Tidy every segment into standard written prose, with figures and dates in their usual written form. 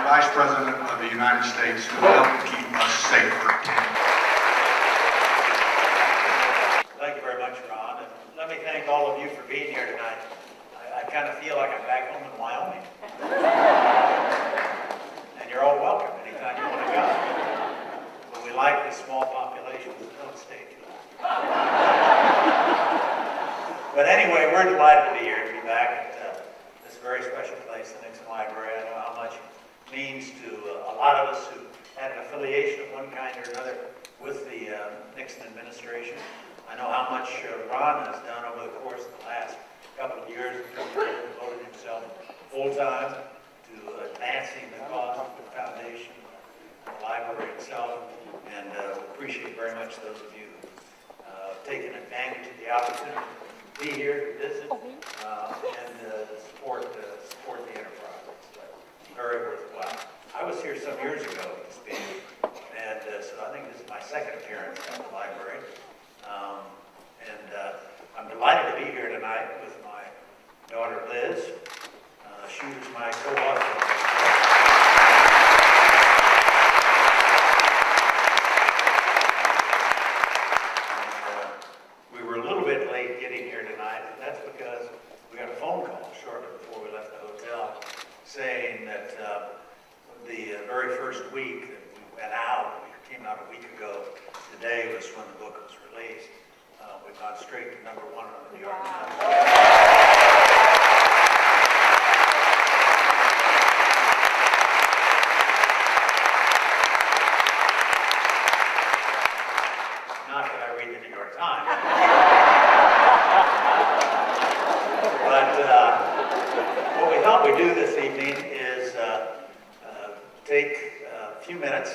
Vice President of the United States who will help keep us safer. Thank you very much, Ron. And let me thank all of you for being here tonight. I kind of feel like I'm back home in Wyoming. And you're all welcome anytime you want to come. But we like the small populations that don't stay too long. But anyway, we're delighted to be here, to be back at this very special place, the Nixon Library. I know how much it means to a lot of us who had an affiliation of one kind or another with the Nixon administration. I know how much Ron has done over the course of the last couple of years. He devoted himself full-time to advancing the cause of the foundation, the library itself, and we appreciate very much those of you taking advantage of the opportunity to be here, to visit, and support the enterprise. It's very worthwhile. I was here some years ago to speak, and so I think this is my second appearance at the library. I'm delighted to be here tonight with my daughter Liz. She was my co-author on this book. We were a little bit late getting here tonight, and that's because we got a phone call shortly before we left the hotel saying that the very first week that we went out, we came out a week ago, today was when the book was released. We've gone straight to #1 on the New York Times. Not that I read the New York Times. But what we thought we'd do this evening is take a few minutes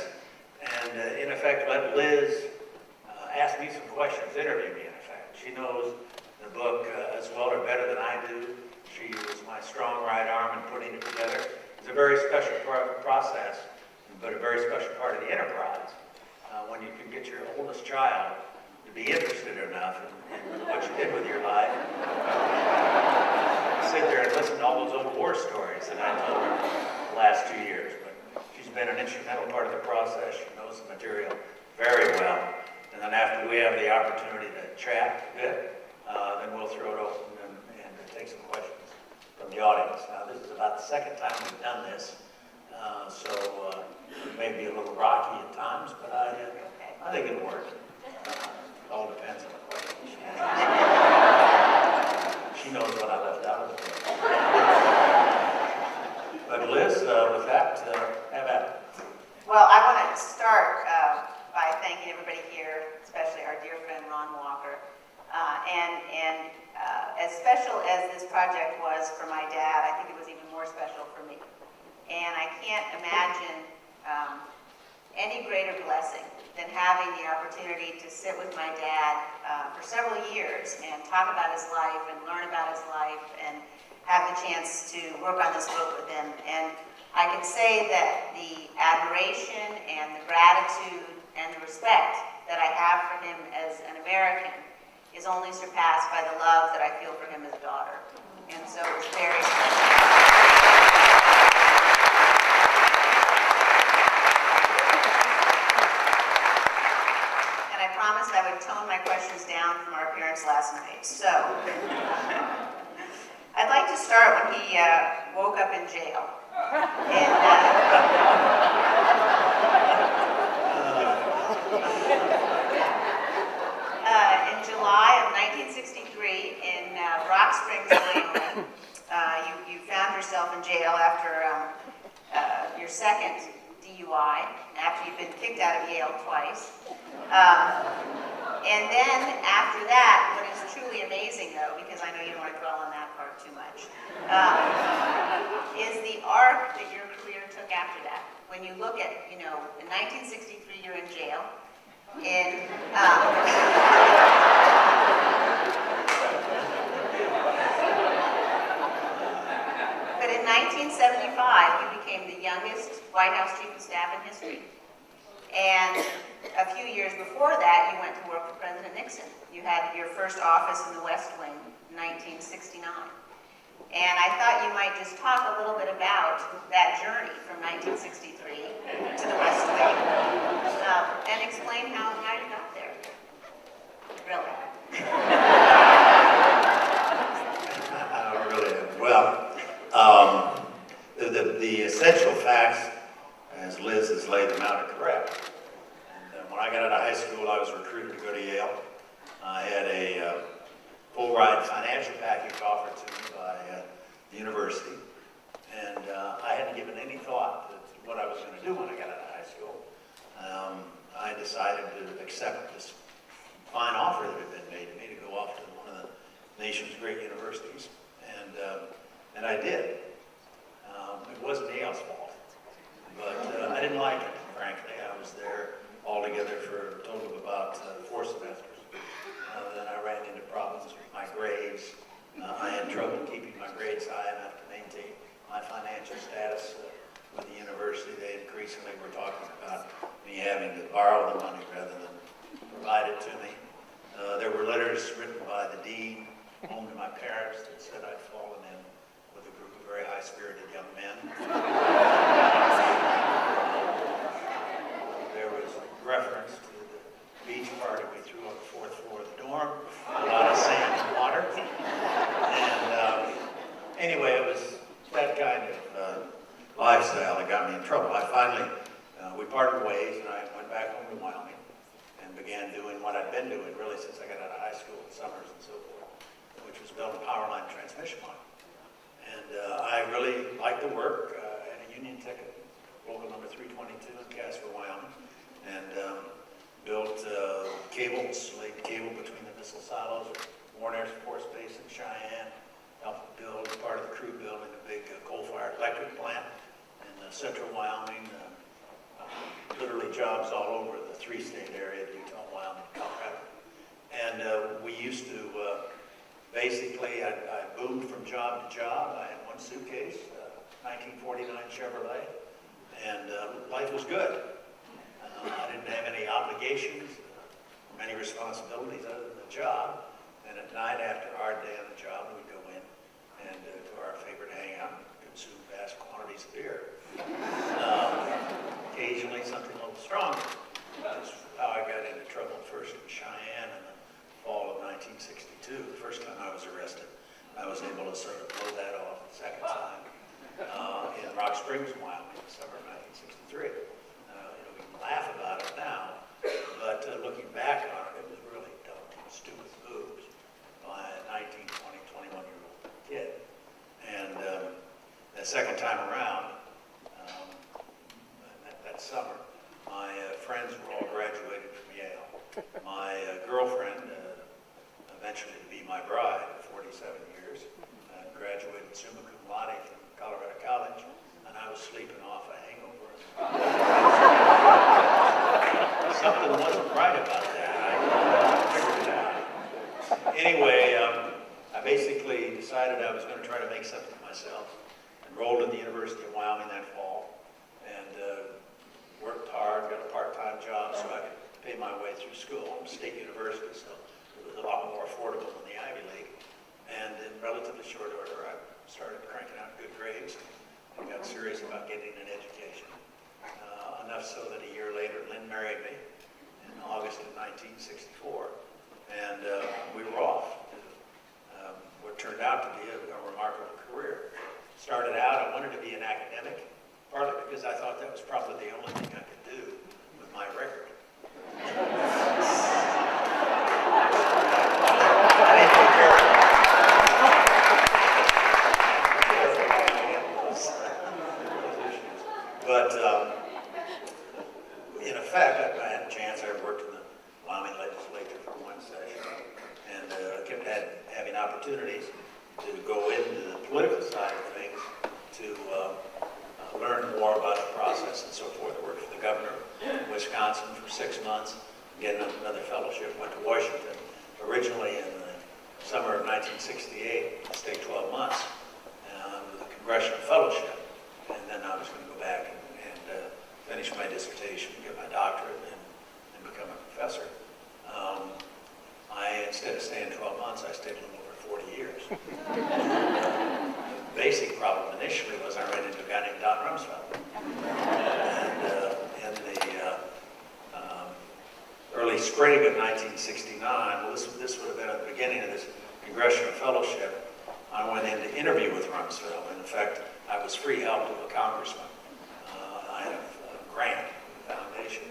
and, in effect, let Liz ask me some questions, interview me, in effect. She knows the book as well or better than I do. She was my strong right arm in putting it together. It's a very special part of the process, but a very special part of the enterprise. When you can get your oldest child to be interested enough in what you did with your life, sit there and listen to all those old war stories that I told her the last 2 years. But she's been an instrumental part of the process. She knows the material very well. And then after we have the opportunity to chat a bit, then we'll throw it open and take some questions from the audience. Now, this is about the second time we've done this, so it may be a little rocky at times, but I think it'll work. It all depends on the question she asks. She knows what I left out of the book. But Liz, with that, have at it. Well, I want to start by thanking everybody here, especially our dear friend Ron Walker. And as special as this project was for my dad, I think it was even more special for me. And I can't imagine any greater blessing than having the opportunity to sit with my dad for several years and talk about his life and learn about his life and have the chance to work on this book with him. And I can say that the admiration and the gratitude and the respect that I have for him as an American is only surpassed by the love that I feel for him as a daughter. And so it's very special. And I promised I would tone my questions down from our appearance last night. So I'd like to start when he woke up in jail. In July of 1963 in Rock Springs, Wyoming, you found yourself in jail after your second DUI, after you've been kicked out of Yale twice. And then after that, what is truly amazing though, because I know you don't want to dwell on that part too much, is the arc that your career took after that. When you look at, in 1963 you're in jail. But in 1975, you became the youngest White House Chief of Staff in history. And a few years before that, you went to work for President Nixon. You had your first office in the West Wing in 1969. And I thought you might just talk a little bit about that journey from 1963 to the West Wing, and explain how you got there. Really. Really? Well, the essential facts, as Liz has laid them out, are correct. And when I got out of high school, I was recruited to go to Yale. I had a full-ride financial package offered to me by the university, and I hadn't given any thought to what I was going to do when I got out of high school. I decided to accept this fine offer that had been made to me to go off to one of the nation's great universities, and I did. It wasn't Yale's fault, but I didn't like it, frankly. I was there altogether for a total of about 4 semesters. Then I ran into problems with my grades. I had trouble keeping my grades high enough to maintain my financial status with the university. They increasingly were talking about me having to borrow the money rather than provide it to me. There were letters written by the dean home to my parents that said I'd fallen in with a group of very high-spirited young men. There was reference to the beach party we threw on the 4th floor of the dorm, a lot of sand and water. And anyway, it was that kind of lifestyle that got me in trouble. I finally, we parted ways, and I went back home to Wyoming and began doing what I'd been doing really since I got out of high school in summers and so forth, which was building power line transmission line. And I really liked the work. I had a union ticket, local number 322 in Casper, Wyoming, and built cables, laid cable between the missile silos, Warren Air Force Base in Cheyenne, helped build part of the crew building a big coal-fired electric plant in central Wyoming. Literally jobs all over the 3-state area, Utah, Wyoming, Colorado. And we used to, basically, I boomed from job to job. I had one suitcase, 1949 Chevrolet, and life was good. I didn't have any obligations, many responsibilities other than the job. And at night, after a hard day on the job, we'd go in and to our favorite hangout and consume vast quantities of beer. Occasionally something a little stronger. That's how I got into trouble first in Cheyenne in the fall of 1962. The first time I was arrested, I was able to sort of blow that off the second time in Rock Springs, Wyoming, in the summer of 1963. We can laugh about it now, but looking back on it, it was really dumb, stupid moves by a 19, 20, 21-year-old kid. And the second time around, that summer, my friends were all graduated from Yale. My girlfriend, eventually to be my bride of 47 years, graduated summa cum laude from Colorado College, and I was sleeping off a hangover. Something wasn't right about that. I figured it out. Anyway, I basically decided I was going to try to make something of myself. Enrolled at the University of Wyoming that fall, and worked hard, got a part-time job so I could pay my way through school. It was a state university, so it was a lot more affordable than the Ivy League. And in relatively short order, I started cranking out good grades and got serious about getting an education. Enough so that a year later, Lynn married me in August of 1964, and we were off to what turned out to be a remarkable career. Started out, I wanted to be an academic, partly because I thought that was probably the only thing I could do with my record. I didn't take care of it. But in effect, I had a chance. I worked in the Wyoming legislature for one session, and kept having opportunities to go into the political side of things, to learn more about the process and so forth. I worked for the governor of Wisconsin for 6 months, getting another fellowship, went to Washington, originally in the summer of 1968, stayed 12 months with a congressional fellowship, and then I was going to go back and finish my dissertation, get my doctorate, and become a professor. Instead of staying 12 months, I stayed a little over 40 years. early spring of 1969, well, this would have been at the beginning of this congressional fellowship, I went in to interview with Rumsfeld. And in fact, I was free help of a congressman. I had a grant from the foundation,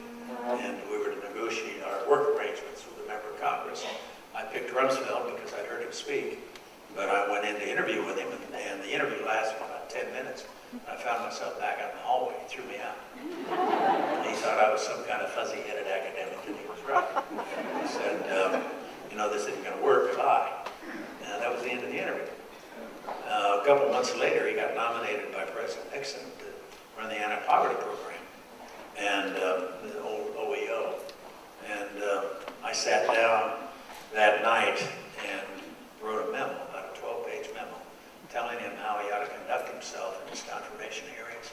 and we were to negotiate our work arrangements with a member of Congress. I picked Rumsfeld because I'd heard him speak, but I went in to interview with him, and the interview lasted about 10 minutes. I found myself back out in the hallway. He threw me out. He thought I was some kind of fuzzy-headed academic, and he was right. He said, you know, this isn't going to work, goodbye. And that was the end of the interview. A couple months later, he got nominated by President Nixon to run the anti-poverty program, and the old OEO. And I sat down that night and wrote a memo, about a 12-page memo, telling him how he ought to conduct himself in his confirmation hearings,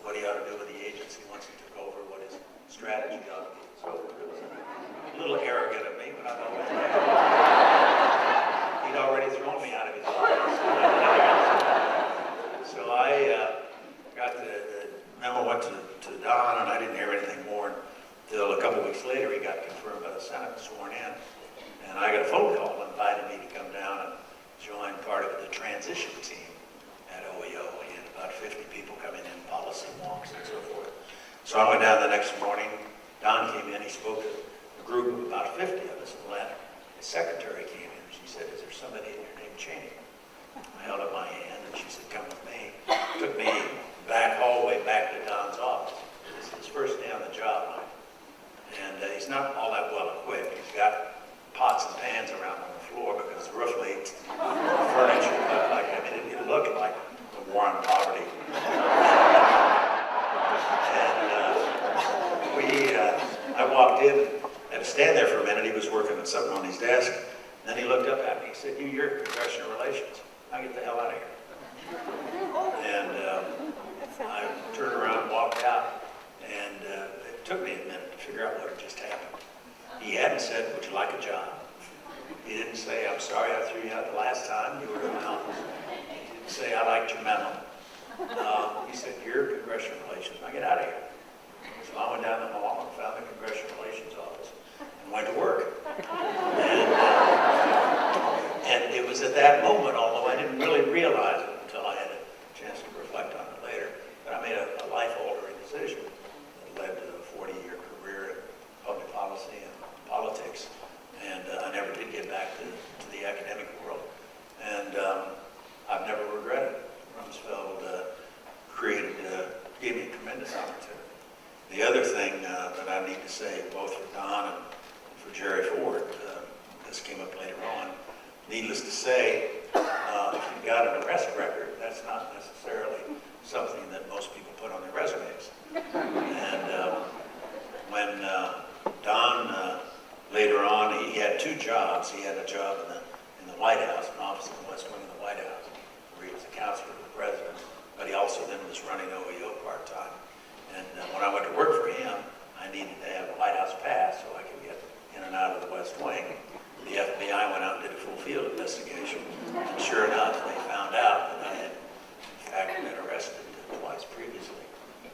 what he ought to do with the agency once he took over, what his strategy ought to be. So it was a little arrogant of me, but I've always been. He'd already thrown me out of his office. So I got the memo, went to Don, and I didn't hear anything more until a couple weeks later he got confirmed by the Senate and sworn in. And I got a phone call inviting me to come down and join part of the transition team at OEO. We had about 50 people coming in, policy wonks and so forth. So I went down the next morning. Don came in, he spoke to a group of about 50 of us in Atlanta. His secretary came in and she said, "Is there somebody in here named Cheney?" I held up my hand and she said, "Come with me." Took me back hallway back to Don's office. This is his first day on the job. And he's not all that well equipped. He's got pots and pans around on the floor because the roof leaked. Furniture looked like, I mean, it looked like the war on poverty. And I walked in, had to stand there for a minute. He was working on something on his desk. Then he looked up at me. He said, "You're congressional relations. Now get the hell out of here." And I turned around and walked out. And it took me a minute to figure out what had just happened. He hadn't said, "Would you like a job?" He didn't say, "I'm sorry I threw you out the last time you were in my office." He didn't say, "I liked your memo." He said, "You're congressional relations. Now get out of here." So I went down the hall and found the congressional relations office and went to work. And it was at that moment, although I didn't really realize it until I had a chance to reflect on it later, that I made a life-altering decision that led to a 40-year career in public policy and politics. And I never did get back to the academic world. And I've never regretted it. Rumsfeld gave me a tremendous opportunity. The other thing that I need to say, both for Don and for Jerry Ford, this came up later on, needless to say, if you've got an arrest record, that's not necessarily something that most people put on their resumes. And when Don, later on, he had two jobs. He had a job in the White House, an office in the West Wing of the White House, where he was a counselor to the president, but he also then was running OEO part-time. And when I went to work for him, I needed to have a White House pass so I could get in and out of the West Wing. The FBI went out and did a full field investigation. And sure enough, they found out that I had, in fact, been arrested twice previously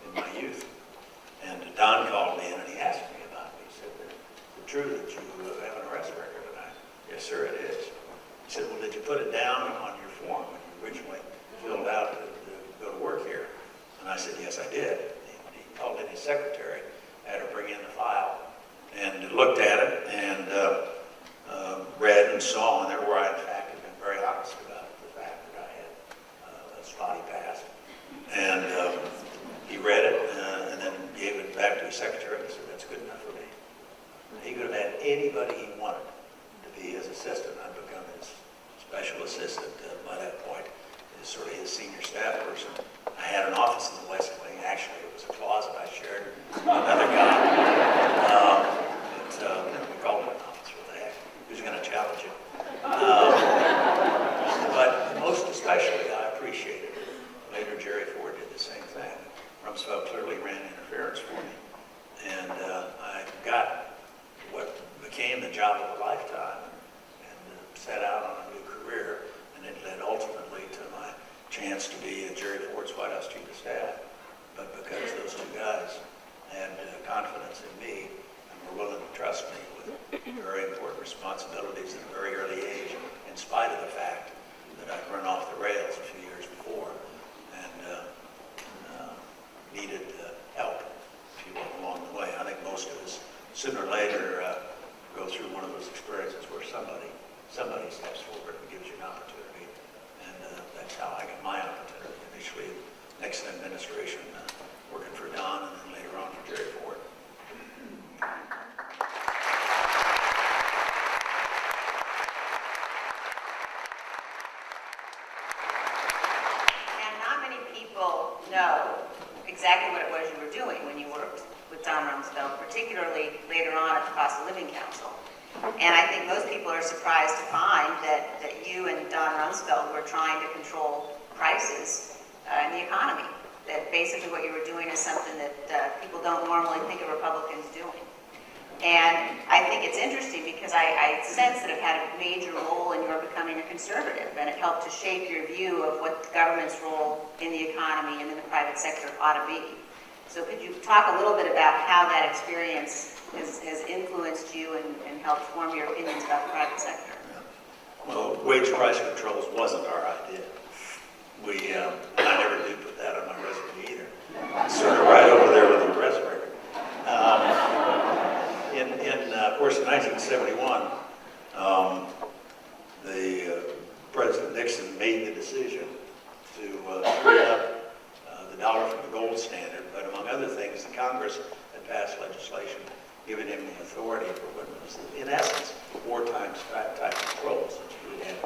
in my youth. And Don called me in and he asked me about it. He said, "Is it true that you have an arrest record?" And I, "Yes, sir, it is." He said, "Well, did you put it down on your form when you originally filled out to go to work here?" And I said, "Yes, I did." He called in his secretary, had her bring in the file, and looked at it and read and saw in there where I, in fact, had been very honest about the fact that I had a spotty past. And he read it and then gave it back to his secretary and said, "That's good enough for me." He could have had anybody he wanted to be his assistant. I'd become his special assistant by that point, as sort of his senior staff person. I had an office in the West Wing. Actually, it was a closet I shared with another guy. We called it an office. What the heck? Who's going to challenge it? But most especially, I appreciated it. Later, Jerry Ford did the same thing. Rumsfeld clearly ran interference for me. And I got what became the job of a lifetime and set out on a new career. And it led ultimately to my chance to be Jerry Ford's White House Chief of Staff. But because those two guys had confidence in me and were willing to trust me with administration, working for Don and then later on for Jerry Ford. And not many people know exactly what it was you were doing when you worked with Don Rumsfeld, particularly later on at the Cost of Living Council. And I think most people are surprised to find that you and Don Rumsfeld were trying to control prices in the economy. That basically what you were doing is something that people don't normally think of Republicans doing. And I think it's interesting because I sense that it had a major role in your becoming a conservative, and it helped to shape your view of what the government's role in the economy and in the private sector ought to be. So could you talk a little bit about how that experience has influenced you and helped form your opinions about the private sector? Well, wage price controls wasn't our idea. I never did put that on my resume either. It's sort of right over there with the arrest record. Of course, in 1971, President Nixon made the decision to free up the dollar from the gold standard, but among other things, the Congress had passed legislation giving him the authority for what was, in essence, wartime type controls, which we had in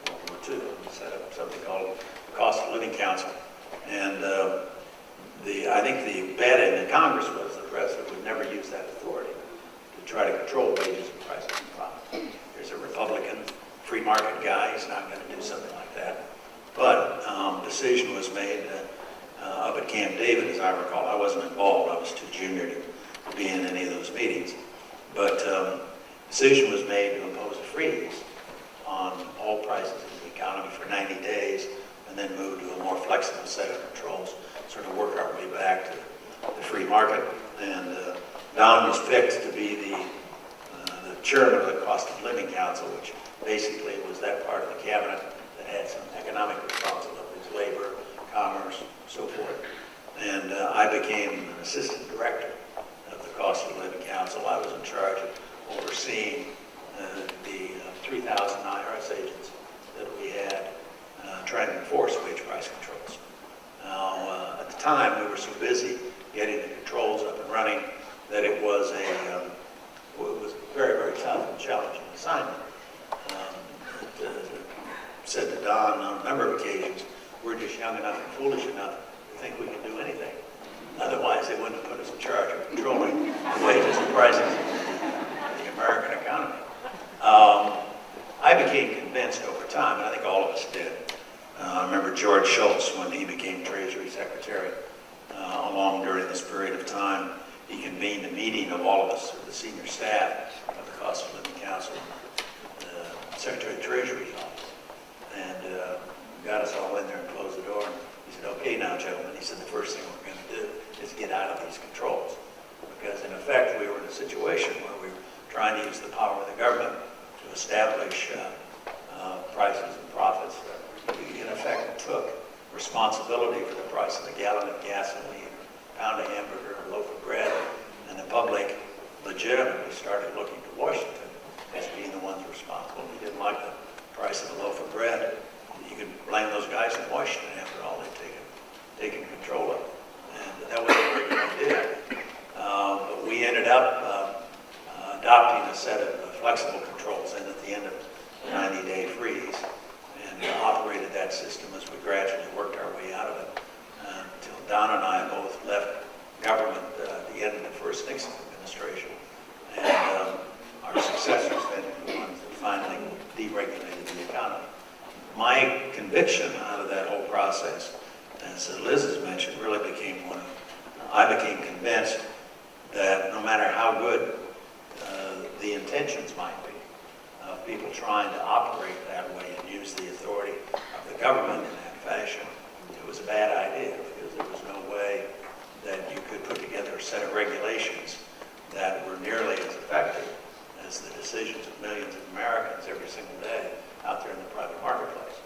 World War II. We set up something called the Cost of Living Council. And I think the bet in the Congress was the president would never use that authority to try to control wages and prices and profits. There's a Republican free market guy, he's not going to do something like that. But decision was made up at Camp David, as I recall. I wasn't involved, I was too junior to be in any of those meetings. But decision was made to impose a freeze on all prices in the economy for 90 days and then move to a more flexible set of controls, sort of work our way back to the free market. And Don was picked to be the chairman of the Cost of Living Council, which basically was that part of the cabinet that had some economic responsibilities, labor, commerce, so forth. And I became an assistant director of the Cost of Living Council. I was in charge of overseeing the 3,000 IRS agents that we had trying to enforce wage price controls. Now, at the time, we were so busy getting the controls up and running that it was a very, very tough and challenging assignment. Said to Don on a number of occasions, we're just young enough and foolish enough to think we can do anything. Otherwise, they wouldn't have put us in charge of controlling the wages and prices in the American economy. I became convinced over time, and I think all of us did. I remember George Shultz, when he became Treasury Secretary, along during this period of time, he convened a meeting of all of us, the senior staff of the Cost of Living Council, the Secretary of Treasury's office, and got us all in there and closed the door. And he said, "Okay now, gentlemen," he said, "the first thing we're going to do is get out of these controls." Because in effect, we were in a situation where we were trying to use the power of the government to establish prices and profits. We, in effect, took responsibility for the price of a gallon of gasoline, a pound of hamburger, a loaf of bread, and the public legitimately started looking to Washington as being the ones responsible. We didn't like the price of a loaf of bread. You could blame those guys in Washington. After all, they'd taken control of it. And that was a very good idea. But we ended up adopting a set of flexible controls and at the end of the 90-day freeze, and operated that system as we gradually worked our way out of it until Don and I both left government at the end of the first Nixon administration. And our successors then were the ones that finally deregulated the economy. My conviction out of that whole process, as Liz has mentioned, really became I became convinced that no matter how good the intentions might be of people trying to operate that way and use the authority of the government in that fashion, it was a bad idea because there was no way that you could put together a set of regulations that were nearly as effective as the decisions of millions of Americans every single day out there in the private marketplace.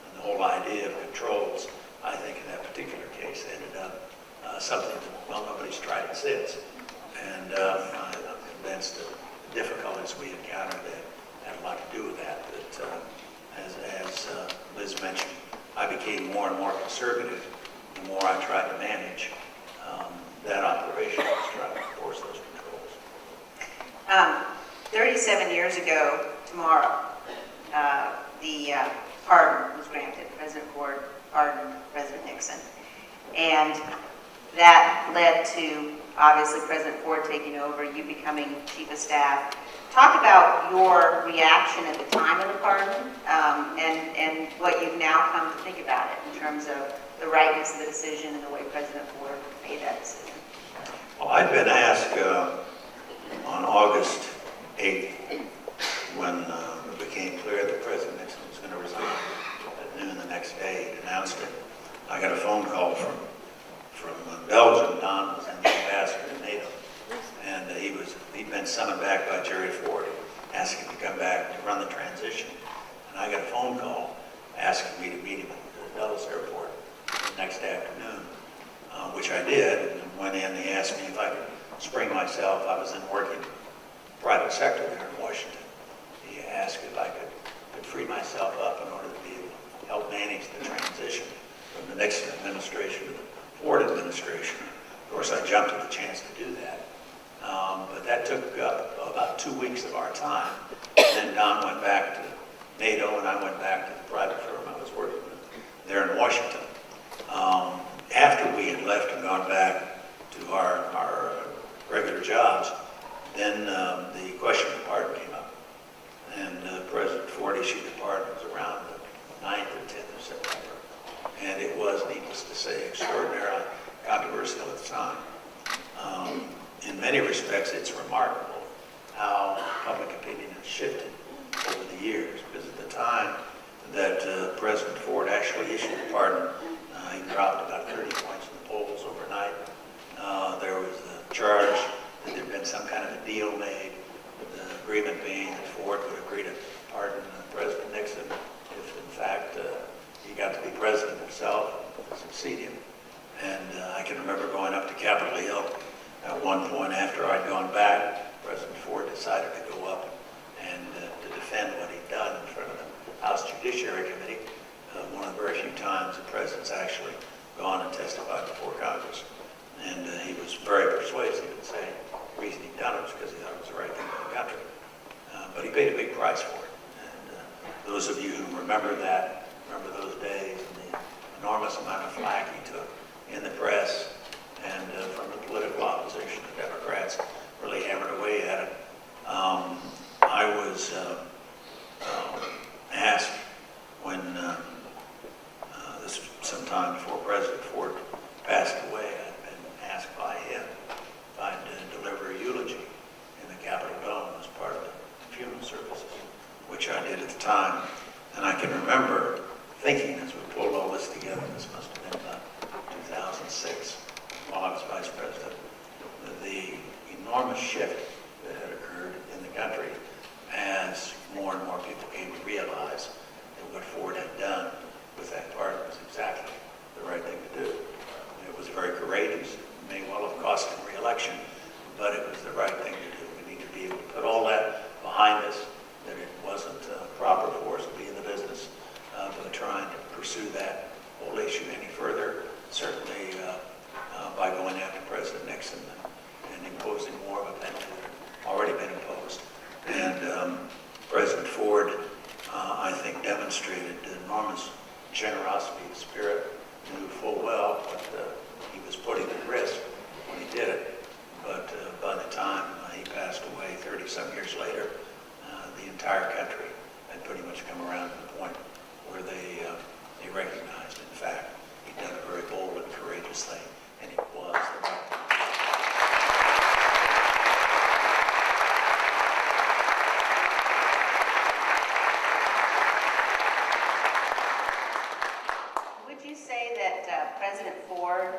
And the whole idea of controls, I think in that particular case, ended up something that, well, nobody's tried it since. And I'm convinced that the difficulties we encountered had a lot to do with that. That as Liz mentioned, I became more and more conservative the more I tried to manage that operation, I was trying to enforce those controls. 37 years ago tomorrow, the pardon was granted. President Ford pardoned President Nixon. And that led to, obviously, President Ford taking over, you becoming Chief of Staff. Talk about your reaction at the time of the pardon and what you've now come to think about it in terms of the rightness of the decision and the way President Ford made that decision. Well, I'd been asked on August 8th, when it became clear that President Nixon was going to resign at noon the next day. He announced it. I got a phone call from Belgium. Don was in the ambassador to NATO, and he'd been summoned back by Jerry Ford, asking him to come back to run the transition. And I got a phone call asking me to meet him at the Dulles Airport the next afternoon, which I did. And went in. He asked me if I could spring myself. I was in working private sector there in Washington. He asked if I could free myself up in order to be able to help manage the transition from the Nixon administration to the Ford administration. Of course, I jumped at the chance to do that. But that took about 2 weeks of our time. And then Don went back to NATO, and I went back to the private firm I was working with there in Washington. After we had left and gone back to our regular jobs, then the question of pardon came up. And President Ford issued the pardon. It was around the 9th or 10th of September. And it was, needless to say, extraordinarily controversial at the time. In many respects, it's remarkable how public opinion has shifted over the years. Because at the time that President Ford actually issued the pardon, he dropped about 30 points in the polls overnight. There was a charge that there had been some kind of a deal made, the agreement being that Ford would agree to pardon President Nixon if, in fact, he got to be president himself and succeed him. And I can remember going up to Capitol Hill at one point after I'd gone back. President Ford decided to go up and to defend what he'd done in front of the House Judiciary Committee. One of the very few times the president's actually gone and testified before Congress. And he was very persuasive in saying the reason he'd done it was because he thought it was the right thing for the country. But he paid a big price for it. And those of you who remember that, remember those days and the enormous amount of flack he took in the press and from the political opposition. The Democrats really hammered away at it. I was asked when this was some time before President Ford passed away. I'd been asked by him if I'd deliver a eulogy in the Capitol Dome as part of the funeral services, which I did at the time. And I can remember thinking as we pulled all this together, this must have been about 2006, while I was Vice President, the enormous shift that had occurred in the country as more and more people came to realize that what Ford had done with that pardon was exactly the right thing to do. It was very courageous. It may well have cost him re-election, but it was the right thing to do. We need to be able to put all that behind us, that it wasn't proper for us to be in the business of trying to pursue that whole issue any further. Certainly by going after President Nixon and imposing more of a penalty that had already been imposed. And President Ford, I think, demonstrated enormous generosity of spirit, knew full well what he was putting at risk when he did it. But by the time he passed away 30-some years later, the entire country had pretty much come around to the point where they recognized, in fact, he'd done a very bold and courageous thing, and it was the right thing. Would you say that President Ford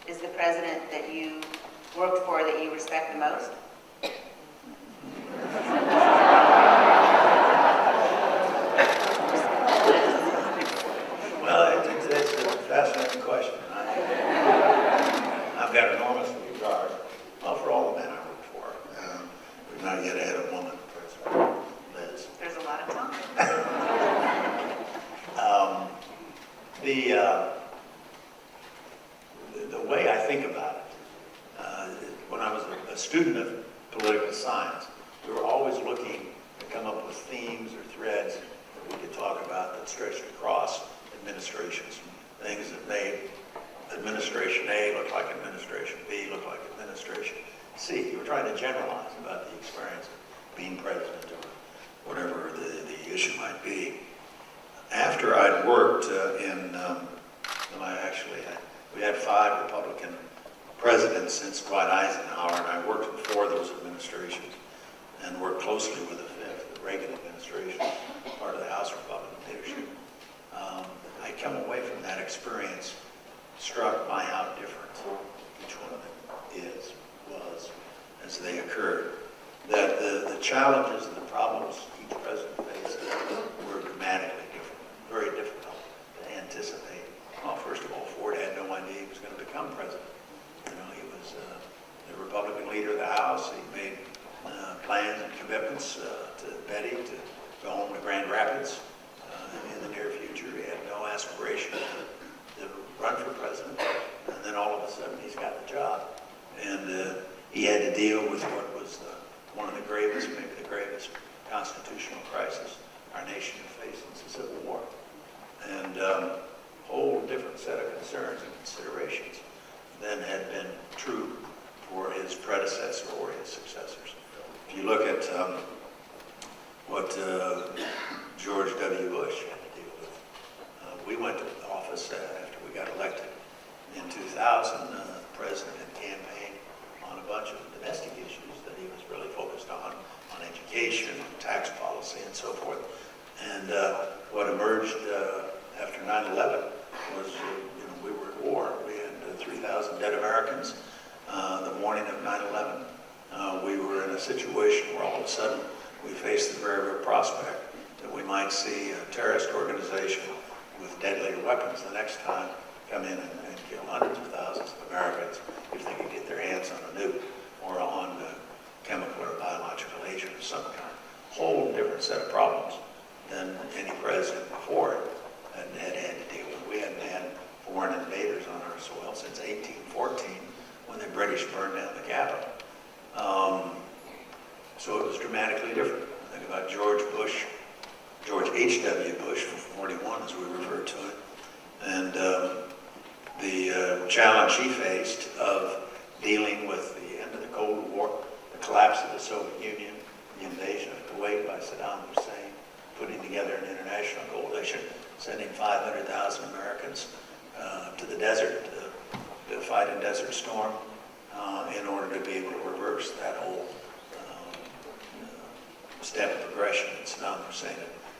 is the president that you worked for that you respect the most? Well, it's a fascinating question. I've got enormous regard, well, for all the men I work for. We've not yet had a woman president, Liz. There's a lot of time. think about it. When I was a student of political science, we were always looking to come up with themes or threads that we could talk about that stretched across administrations, things that made Administration A look like Administration B, look like Administration C. You were trying to generalize about the experience of being president or whatever the issue might be. After I'd worked we had 5 Republican presidents since Dwight Eisenhower, and I worked in 4 of those administrations and worked closely with the 5th, the Reagan administration, part of the House Republican leadership. I come away from that experience struck by how different each one of them was, as they occurred. That the challenges and the problems each president faced were dramatically different, very difficult to anticipate. Well, first of all, Ford had no idea he was going to become president. You know, he was the Republican leader of the House. He made plans and commitments to Betty to go home to Grand Rapids in the near future. He had no aspiration to run for president. And then all of a sudden, he's got the job. And he had to deal with what was one of the gravest, maybe the gravest constitutional crisis our nation had faced since the Civil War. And a whole different set of concerns and considerations than had been true for his predecessor or his successors. If you look at what George W. Bush had to deal with, we went to office after we got elected in 2000. The president had campaigned on a bunch of domestic issues that he was really focused on education, tax policy, and so forth. And what emerged after 9/11 was, we were at war. We had 3,000 dead Americans. The morning of 9/11, we were in a situation where all of a sudden we faced the very real prospect that we might see a terrorist organization with deadly weapons the next time come in and kill hundreds of thousands of Americans if they could get their hands on a nuke or on a chemical or biological agent of some kind. Whole different set of problems than any president before it had to deal with. We hadn't had foreign invaders on our soil since 1814 when the British burned down the Capitol. So it was dramatically different. Think about George H.W. Bush, 41 as we refer to it, and the challenge he faced of dealing with the end of the Cold War, the collapse of the Soviet Union, the invasion of Kuwait by Saddam Hussein, putting together an international coalition, sending 500,000 Americans to the desert to fight a desert storm in order to be able to reverse that whole step of progression that Saddam Hussein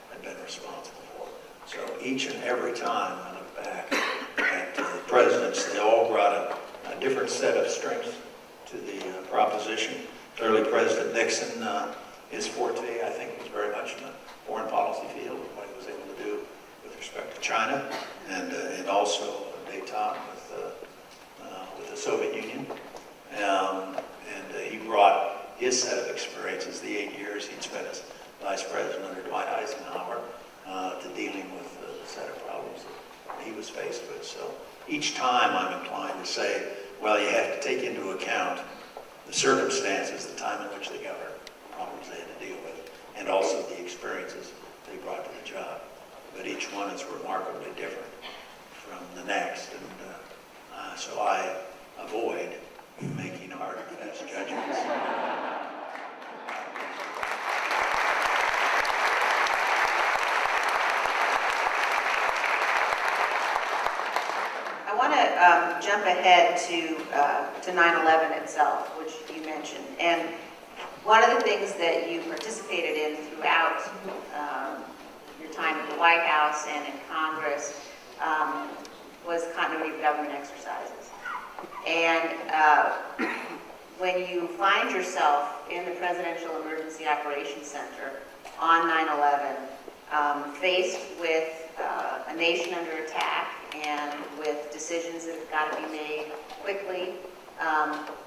had been responsible for. So each and every time I look back at the presidents, they all brought a different set of strengths to the proposition. Clearly, President Nixon, his forte, I think, was very much in the foreign policy field, what he was able to do with respect to China, and also détente with the Soviet Union. And he brought his set of experiences, the 8 years he'd spent as Vice President under Dwight Eisenhower, to dealing with the set of problems that he was faced with. So each time I'm inclined to say, well, you have to take into account the circumstances, the time in which they governed, the problems they had to deal with, and also the experiences they brought to the job. But each one is remarkably different from the next, and so I avoid making hard and fast judgments. I want to jump ahead to 9/11 itself, which you mentioned. And one of the things that you participated in throughout your time at the White House and in Congress was continuity of government exercises. And when you find yourself in the Presidential Emergency Operations Center on 9/11, faced with a nation under attack and with decisions that have got to be made quickly,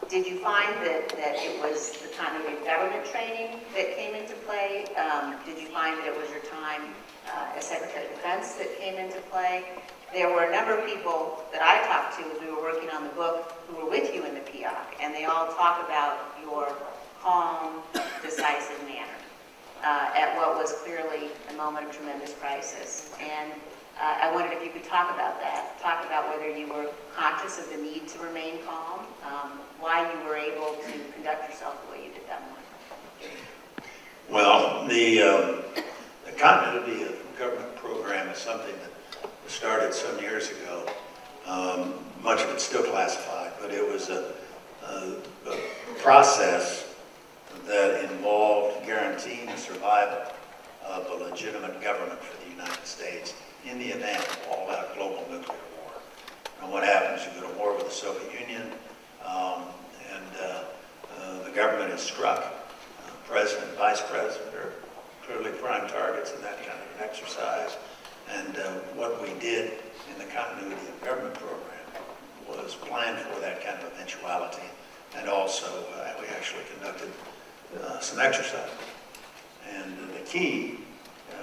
Did you find that it was the continuity of government training that came into play? Did you find that it was your time as Secretary of Defense that came into play? There were a number of people that I talked to as we were working on the book who were with you in the PIOC, and they all talk about your calm, decisive manner at what was clearly a moment of tremendous crisis. And I wondered if you could talk about that, talk about whether you were conscious of the need to remain calm, why you were able to conduct yourself the way you did that morning. Well, the continuity of government program is something that started some years ago. Much of it's still classified, but it was a process that involved guaranteeing the survival of a legitimate government for the United States in the event of all-out global nuclear war. And what happens? You go to war with the Soviet Union, and the government is struck. President, Vice President are clearly prime targets in that kind of an exercise. And what we did in the continuity of government program was plan for that kind of eventuality. And also, we actually conducted some exercise. And the key,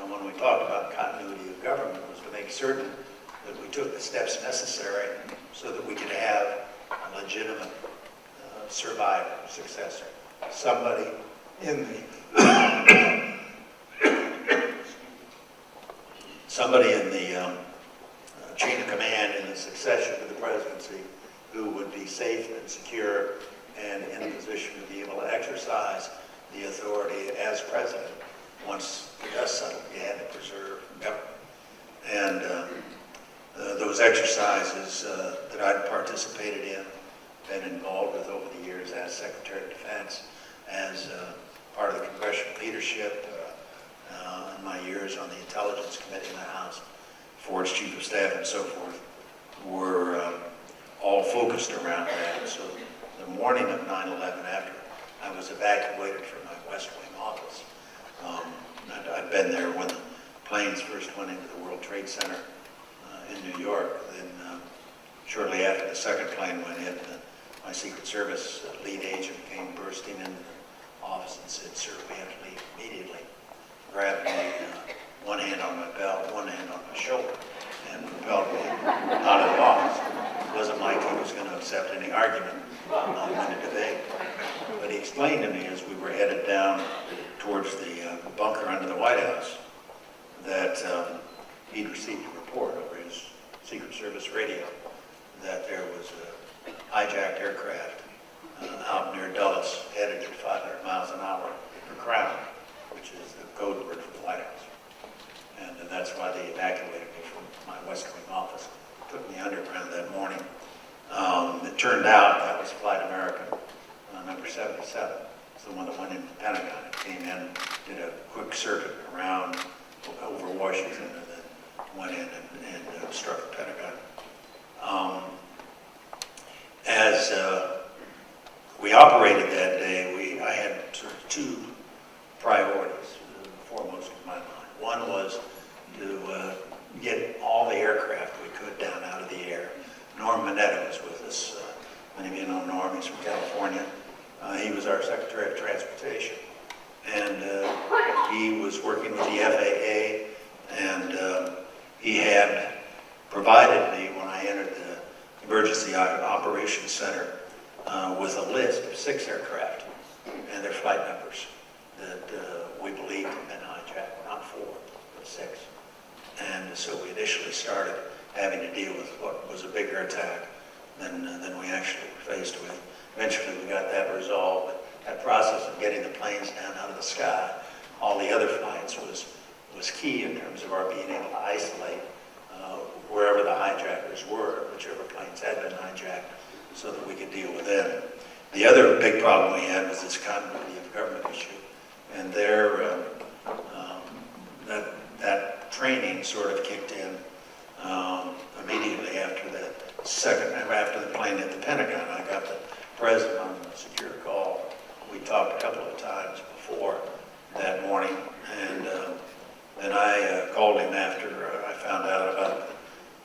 when we talked about continuity of government, was to make certain that we took the steps necessary so that we could have a legitimate survivor, successor, somebody in the chain of command in the succession to the presidency who would be safe and secure and in a position to be able to exercise the authority as president. Once the dust settled, you had to preserve government. And those exercises that I'd participated in, been involved with over the years as Secretary of Defense, as part of the congressional leadership, in my years on the Intelligence Committee in the House, Ford's Chief of Staff and so forth, were all focused around that. So the morning of 9/11, after I was evacuated from my West Wing office, I'd been there when the planes first went into the World Trade Center in New York. Then shortly after the second plane went in, my Secret Service lead agent came bursting into the office and said, "Sir, we have to leave immediately." Grabbed me, one hand on my belt, one hand on my shoulder, and propelled me out of the office. It wasn't like he was going to accept any argument in a debate. But he explained to me as we were headed down towards the bunker under the White House that he'd received a report over his Secret Service radio that there was a hijacked aircraft out near Dulles headed at 500 miles an hour for Crown, which is the code word for the White House. And that's why they evacuated me from my West Wing office, took me underground that morning. It turned out that was Flight American number 77. It's the one that went into the Pentagon. It came in, did a quick circuit around over Washington, and then went in and struck the Pentagon. As we operated that day, I had sort of two priorities foremost in my mind. One was to get all the aircraft we could down out of the air. Norm Mineta was with us. Many of you know Norm, he's from California. He was our Secretary of Transportation. And he was working with the FAA, and he had provided me, when I entered the Emergency Operations Center, with a list of 6 aircraft and their flight numbers that we believed had been hijacked, not 4, but 6. And so we initially started having to deal with what was a bigger attack than we actually were faced with. Eventually we got that resolved, but that process of getting the planes down out of the sky, all the other flights was key in terms of our being able to isolate wherever the hijackers were, whichever planes had been hijacked, so that we could deal with them. The other big problem we had was this continuity of government issue, and that training sort of kicked in immediately after the plane hit the Pentagon. I got the president on a secure call. We talked a couple of times before that morning, and then I called him after I found out about the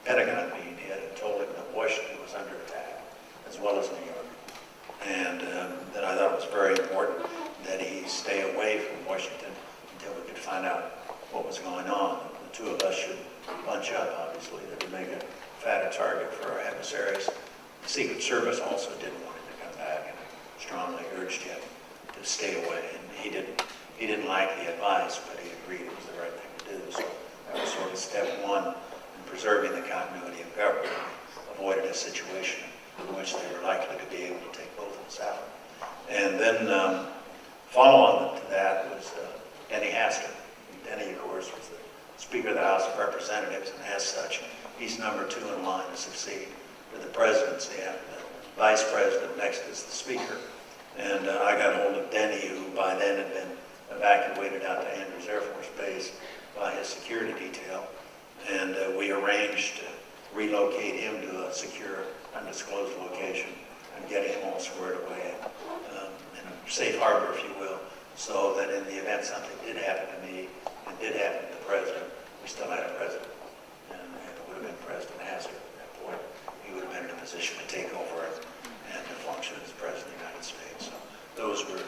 Pentagon being hit and told him that Washington was under attack, as well as New York. and that I thought was very important that he stay away from Washington until we could find out what was going on. The two of us should bunch up, obviously. That would make a fatter target for our adversaries. The Secret Service also didn't want him to come back, and strongly urged him to stay away. And he didn't like the advice, but he agreed it was the right thing to do. So that was sort of step one in preserving the continuity of government. Avoided a situation in which they were likely to be able to take both of us out. And then follow-on to that was Denny Hastert. Denny, of course, was the Speaker of the House of Representatives, and as such, he's number 2 in line to succeed to the presidency. And the Vice President next is the Speaker. And I got hold of Denny, who by then had been evacuated out to Andrews Air Force Base by his security detail. And we arranged to relocate him to a secure, undisclosed location and get him all squared away in a safe harbor, if you will, so that in the event something did happen to me and did happen to the president, we still had a president. And it would have been President Hastert at that point. He would have been in a position to take over and to function as President of the United States. So those were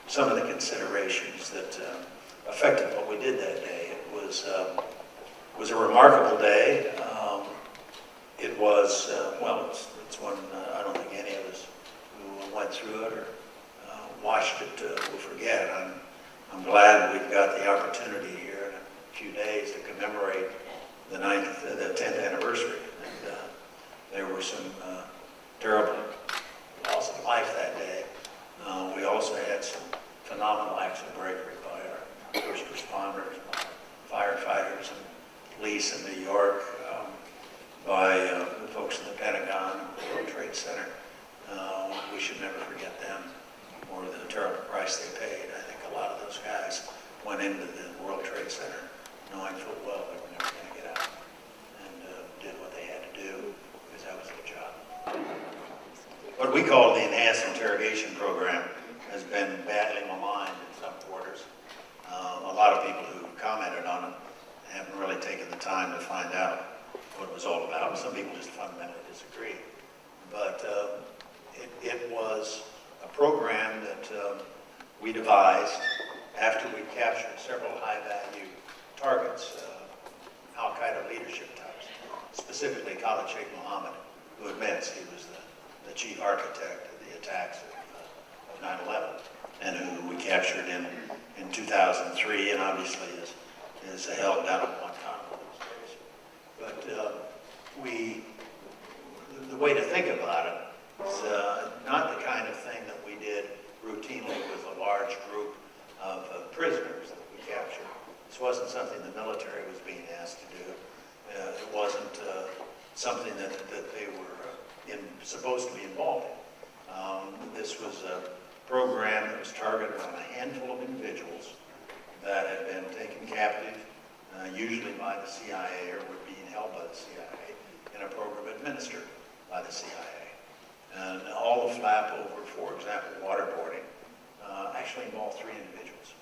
some of the considerations that affected what we did that day. It was a remarkable day. It was, well, it's one I don't think any of us who went through it or watched it will forget. I'm glad we've got the opportunity here in a few days to commemorate the 10th anniversary. And there were some terrible loss of life that day. We also had some phenomenal acts of bravery by our first responders, by firefighters and police in New York, by the folks in the Pentagon and the World Trade Center. We should never forget them or the terrible price they paid. I think a lot of those guys went into the World Trade Center knowing full well they were never going to get out, and did what they had to do because that was their job. What we call the Enhanced Interrogation Program has been badly maligned in some quarters. A lot of people who commented on it haven't really taken the time to find out what it was all about. Some people just fundamentally disagree. But it was a program that we devised after we captured several high-value targets, al-Qaeda leadership types, specifically Khalid Sheikh Mohammed, who admits he was the chief architect of the attacks of 9/11, and who we captured in 2003, and obviously is held down at Guantanamo these days. But the way to think about it is not the kind of thing that we did routinely with a large group of prisoners that we captured. This wasn't something the military was being asked to do. It wasn't something that they were supposed to be involved in. This was a program that was targeted on a handful of individuals that had been taken captive, usually by the CIA, or were being held by the CIA, in a program administered by the CIA. And all the flap over, for example, waterboarding, actually involved 3 individuals.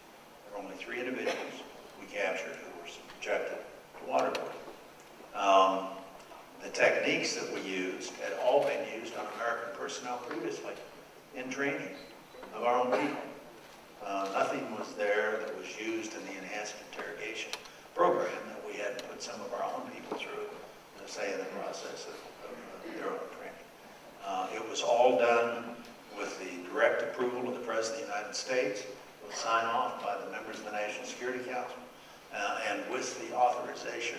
There were only 3 individuals we captured who were subjected to waterboarding. The techniques that we used had all been used on American personnel previously in training of our own people. Nothing was there that was used in the enhanced interrogation program that we had to put some of our own people through, say, in the process of their own training. It was all done with the direct approval of the President of the United States, with sign-off by the members of the National Security Council, and with the authorization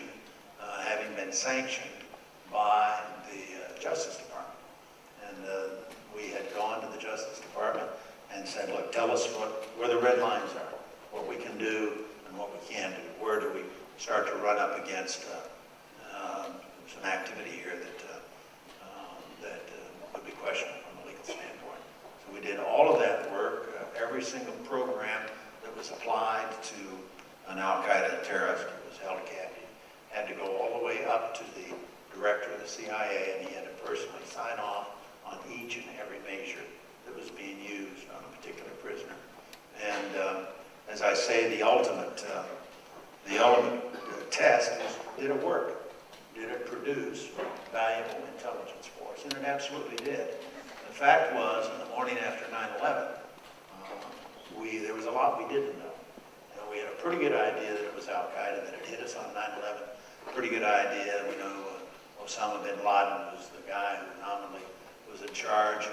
having been sanctioned by the Justice Department. And we had gone to the Justice Department and said, look, tell us where the red lines are, what we can do and what we can't do. Where do we start to run up against some activity here that would be questionable from a legal standpoint. So we did all of that work. Every single program that was applied to an al-Qaeda terrorist who was held captive had to go all the way up to the director of the CIA, and he had to personally sign off on each and every measure that was being used on a particular prisoner. And as I say, the ultimate test was, did it work? Did it produce valuable intelligence for us? And it absolutely did. The fact was, in the morning after 9/11, there was a lot we didn't know. We had a pretty good idea that it was Al-Qaeda that had hit us on 9/11. Pretty good idea. We know Osama bin Laden was the guy who nominally was in charge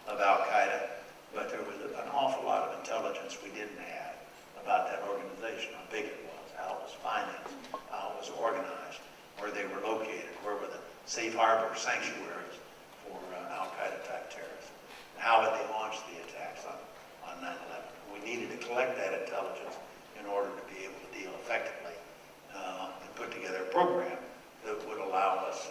of Al-Qaeda. But there was an awful lot of intelligence we didn't have about that organization, how big it was, how it was financed, how it was organized, where they were located, where were the safe harbor sanctuaries for Al-Qaeda type terrorists, how had they launched the attacks on 9/11. We needed to collect that intelligence in order to be able to deal effectively and put together a program that would allow us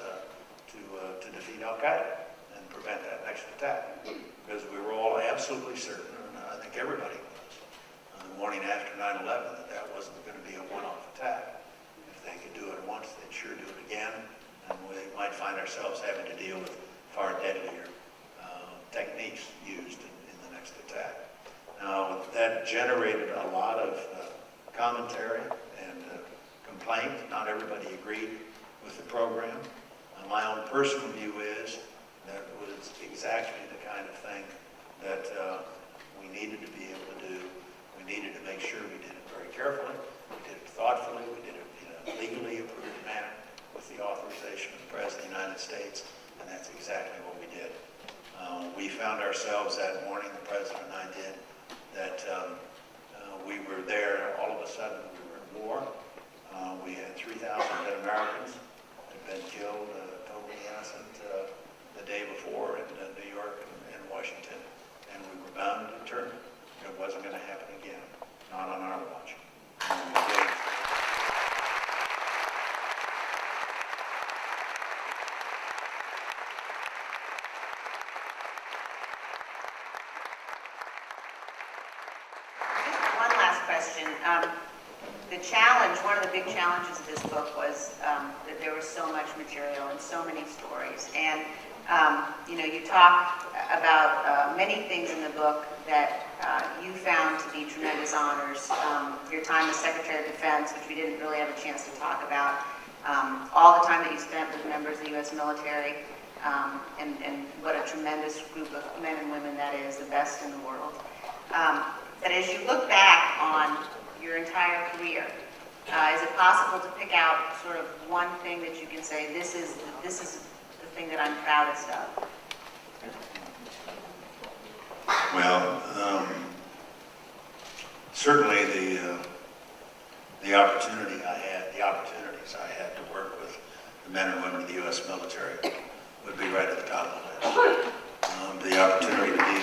to defeat Al-Qaeda and prevent that next attack. Because we were all absolutely certain, and I think everybody was, on the morning after 9/11, that that wasn't going to be a one-off attack. If they could do it once, they'd sure do it again, and we might find ourselves having to deal with far deadlier techniques used in the next attack. Now, that generated a lot of commentary and complaint. Not everybody agreed with the program. My own personal view is that it was exactly the kind of thing that we needed to be able to do. We needed to make sure we did it very carefully, we did it thoughtfully, we did it in a legally approved manner with the authorization of the President of the United States, and that's exactly what we did. We found ourselves that morning, the President and I did, that we were there, all of a sudden we were in war. We had 3,000 dead Americans had been killed, totally innocent, the day before in New York and Washington, and we were bound to return. It wasn't going to happen again, not on our watch. One last question. The challenge, one of the big challenges of this book was that there was so much material and so many stories. And, you talk about many things in the book that you found to be tremendous honors. Your time as Secretary of Defense, which we didn't really have a chance to talk about. All the time that you spent with members of the U.S. military. And what a tremendous group of men and women that is, the best in the world. But as you look back on your entire career, is it possible to pick out sort of one thing that you can say, this is the thing that I'm proudest of? Well, certainly the opportunities I had to work with the men and women of the U.S. military would be right at the top of the list. The opportunity to be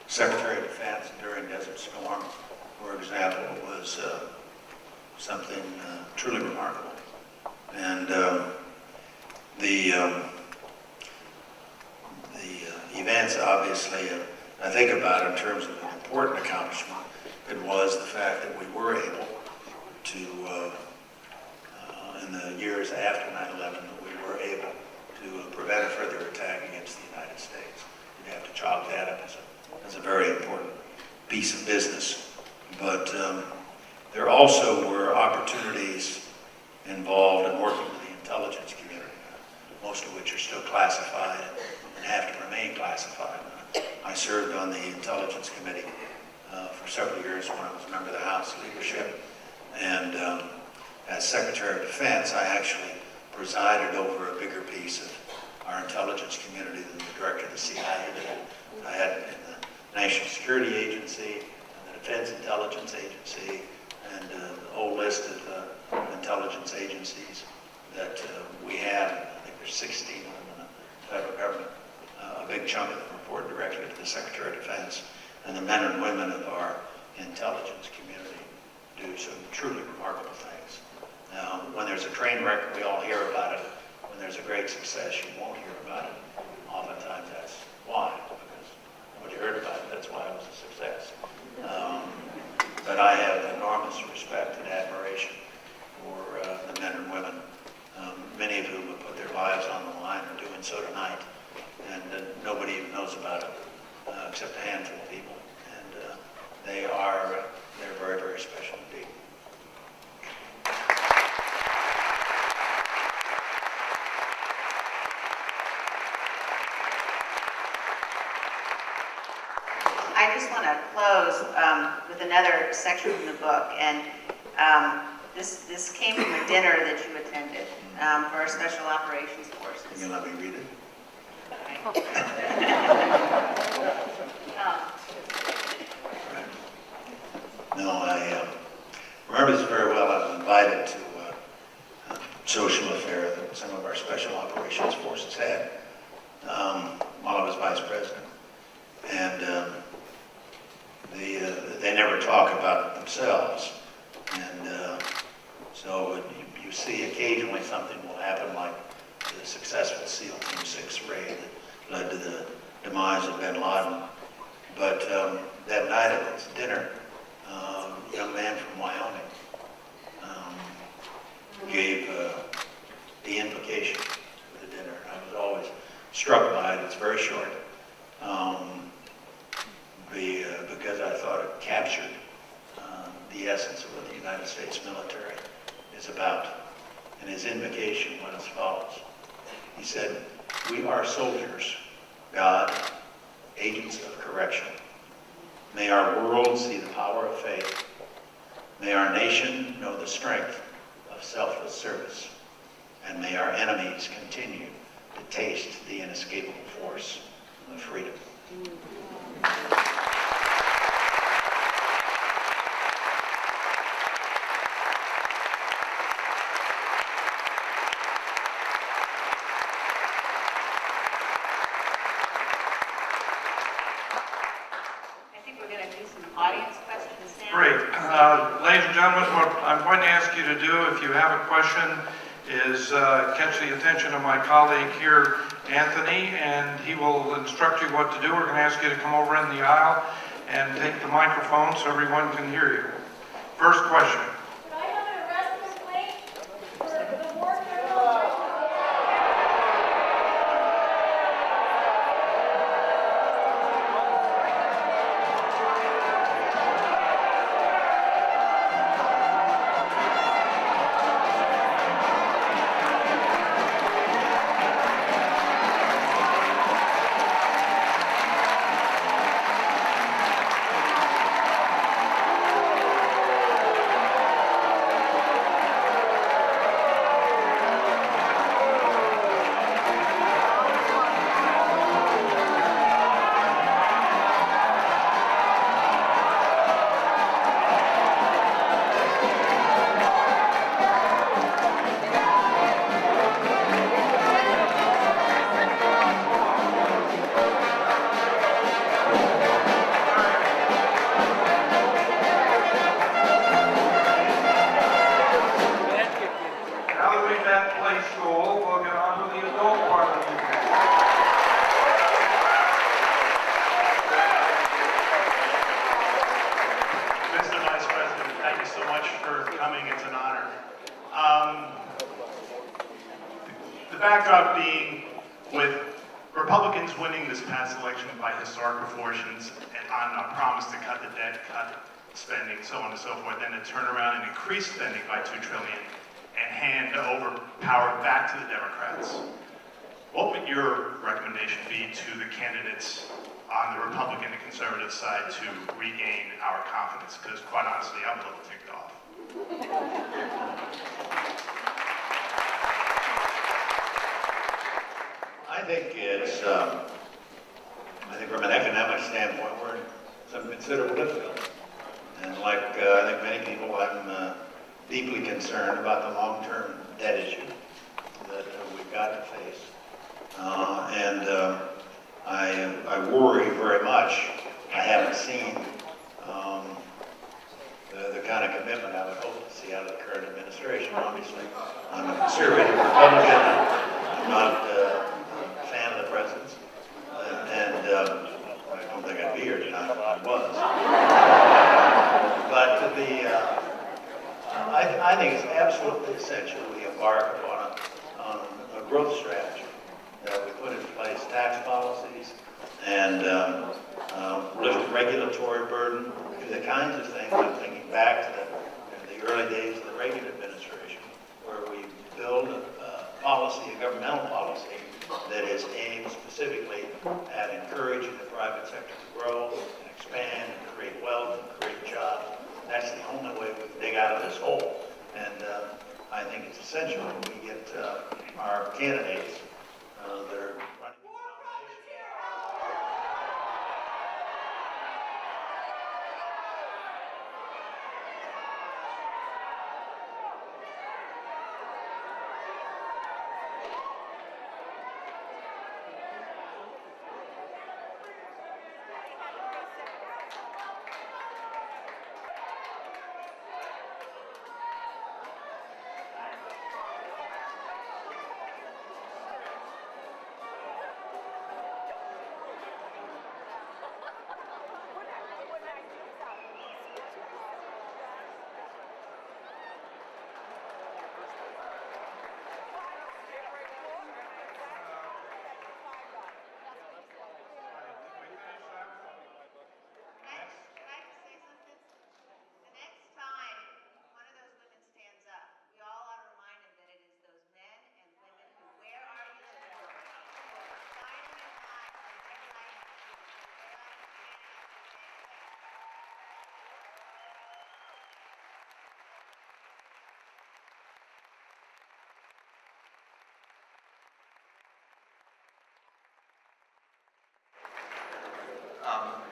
Secretary of Defense during Desert Storm, for example, was something truly remarkable. And the events, obviously, I think about in terms of an important accomplishment, it was the fact that we were able to, in the years after 9/11, that we were able to prevent a further attack against the United States. You'd have to chalk that up as a very important piece of business. But there also were opportunities involved in working with the intelligence community, most of which are still classified and have to remain classified. I served on the Intelligence Committee for several years when I was a member of the House leadership. And as Secretary of Defense, I actually presided over a bigger piece of our intelligence community than the director of the CIA did. I had in the National Security Agency, and the Defense Intelligence Agency, and the whole list of intelligence agencies that we have. I think there's 16 of them in the federal government. A big chunk of them report directly to the Secretary of Defense. And the men and women of our intelligence community do some truly remarkable things. Now, when there's a train wreck, we all hear about it. When there's a great success, you won't hear about it. Oftentimes that's why, because nobody heard about it, that's why it was a success. But I have enormous respect and admiration for the men and women, many of whom have put their lives on the line, are doing so tonight, and nobody even knows about it, except a handful of people. And they're very, very special indeed. close with another section from the book, and this came from a dinner that you attended for our Special Operations Forces. Can you let me read it? No, I remember this very well. I was invited to a social affair that some of our Special Operations Forces had while I was Vice President. And they never talk about themselves. And so you see occasionally something will happen, like the successful SEAL Team 6 raid that led to the demise of bin Laden. But that night at this dinner, a young man from Wyoming gave the invocation for the dinner. I was always struck by it. It's very short, because I thought it captured the essence of what the United States military is about. And his invocation went as follows. He said, "We are soldiers, God, agents of correction. May our world see the power of faith. May our nation know the strength of selfless service. And may our enemies continue to taste the inescapable force of freedom." Audience questions now? Great. Ladies and gentlemen, what I'm going to ask you to do, if you have a question, is catch the attention of my colleague here, Anthony, and he will instruct you what to do. We're going to ask you to come over in the aisle and take the microphone so everyone can hear you. First question. Could I have an arrest complaint for the war criminal? The backdrop being with Republicans winning this past election by historic proportions and on a promise to cut the debt, cut spending, so on and so forth, then to turn around and increase spending by $2 trillion and hand over power back to the Democrats. What would your recommendation be to the candidates on the Republican and conservative side to regain our confidence? Because quite honestly, I'm a little ticked off. I think from an economic standpoint, we're in some considerable difficulty. And like I think many people, I'm deeply concerned about the long-term debt issue that we've got to face. I worry very much. I haven't seen the kind of commitment I would hope to see out of the current administration. Obviously, I'm a conservative Republican. I'm not a fan of the president's. I don't think I'd be here tonight if I was. But I think it's absolutely essential we embark on a growth strategy, that we put in place tax policies and lift regulatory burden, do the kinds of things. I'm thinking back to the early days of the Reagan administration, where we build a policy, a governmental policy, that is aimed specifically at encouraging the private sector to grow and expand and create only way we can dig out of this hole. And I think it's essential that we get our candidates that are running. Can I just say something? The next time one of those women stands up, we all ought to remind them that it is those men and women who wear our uniform, who are fighting and fighting for their right to stand up and say,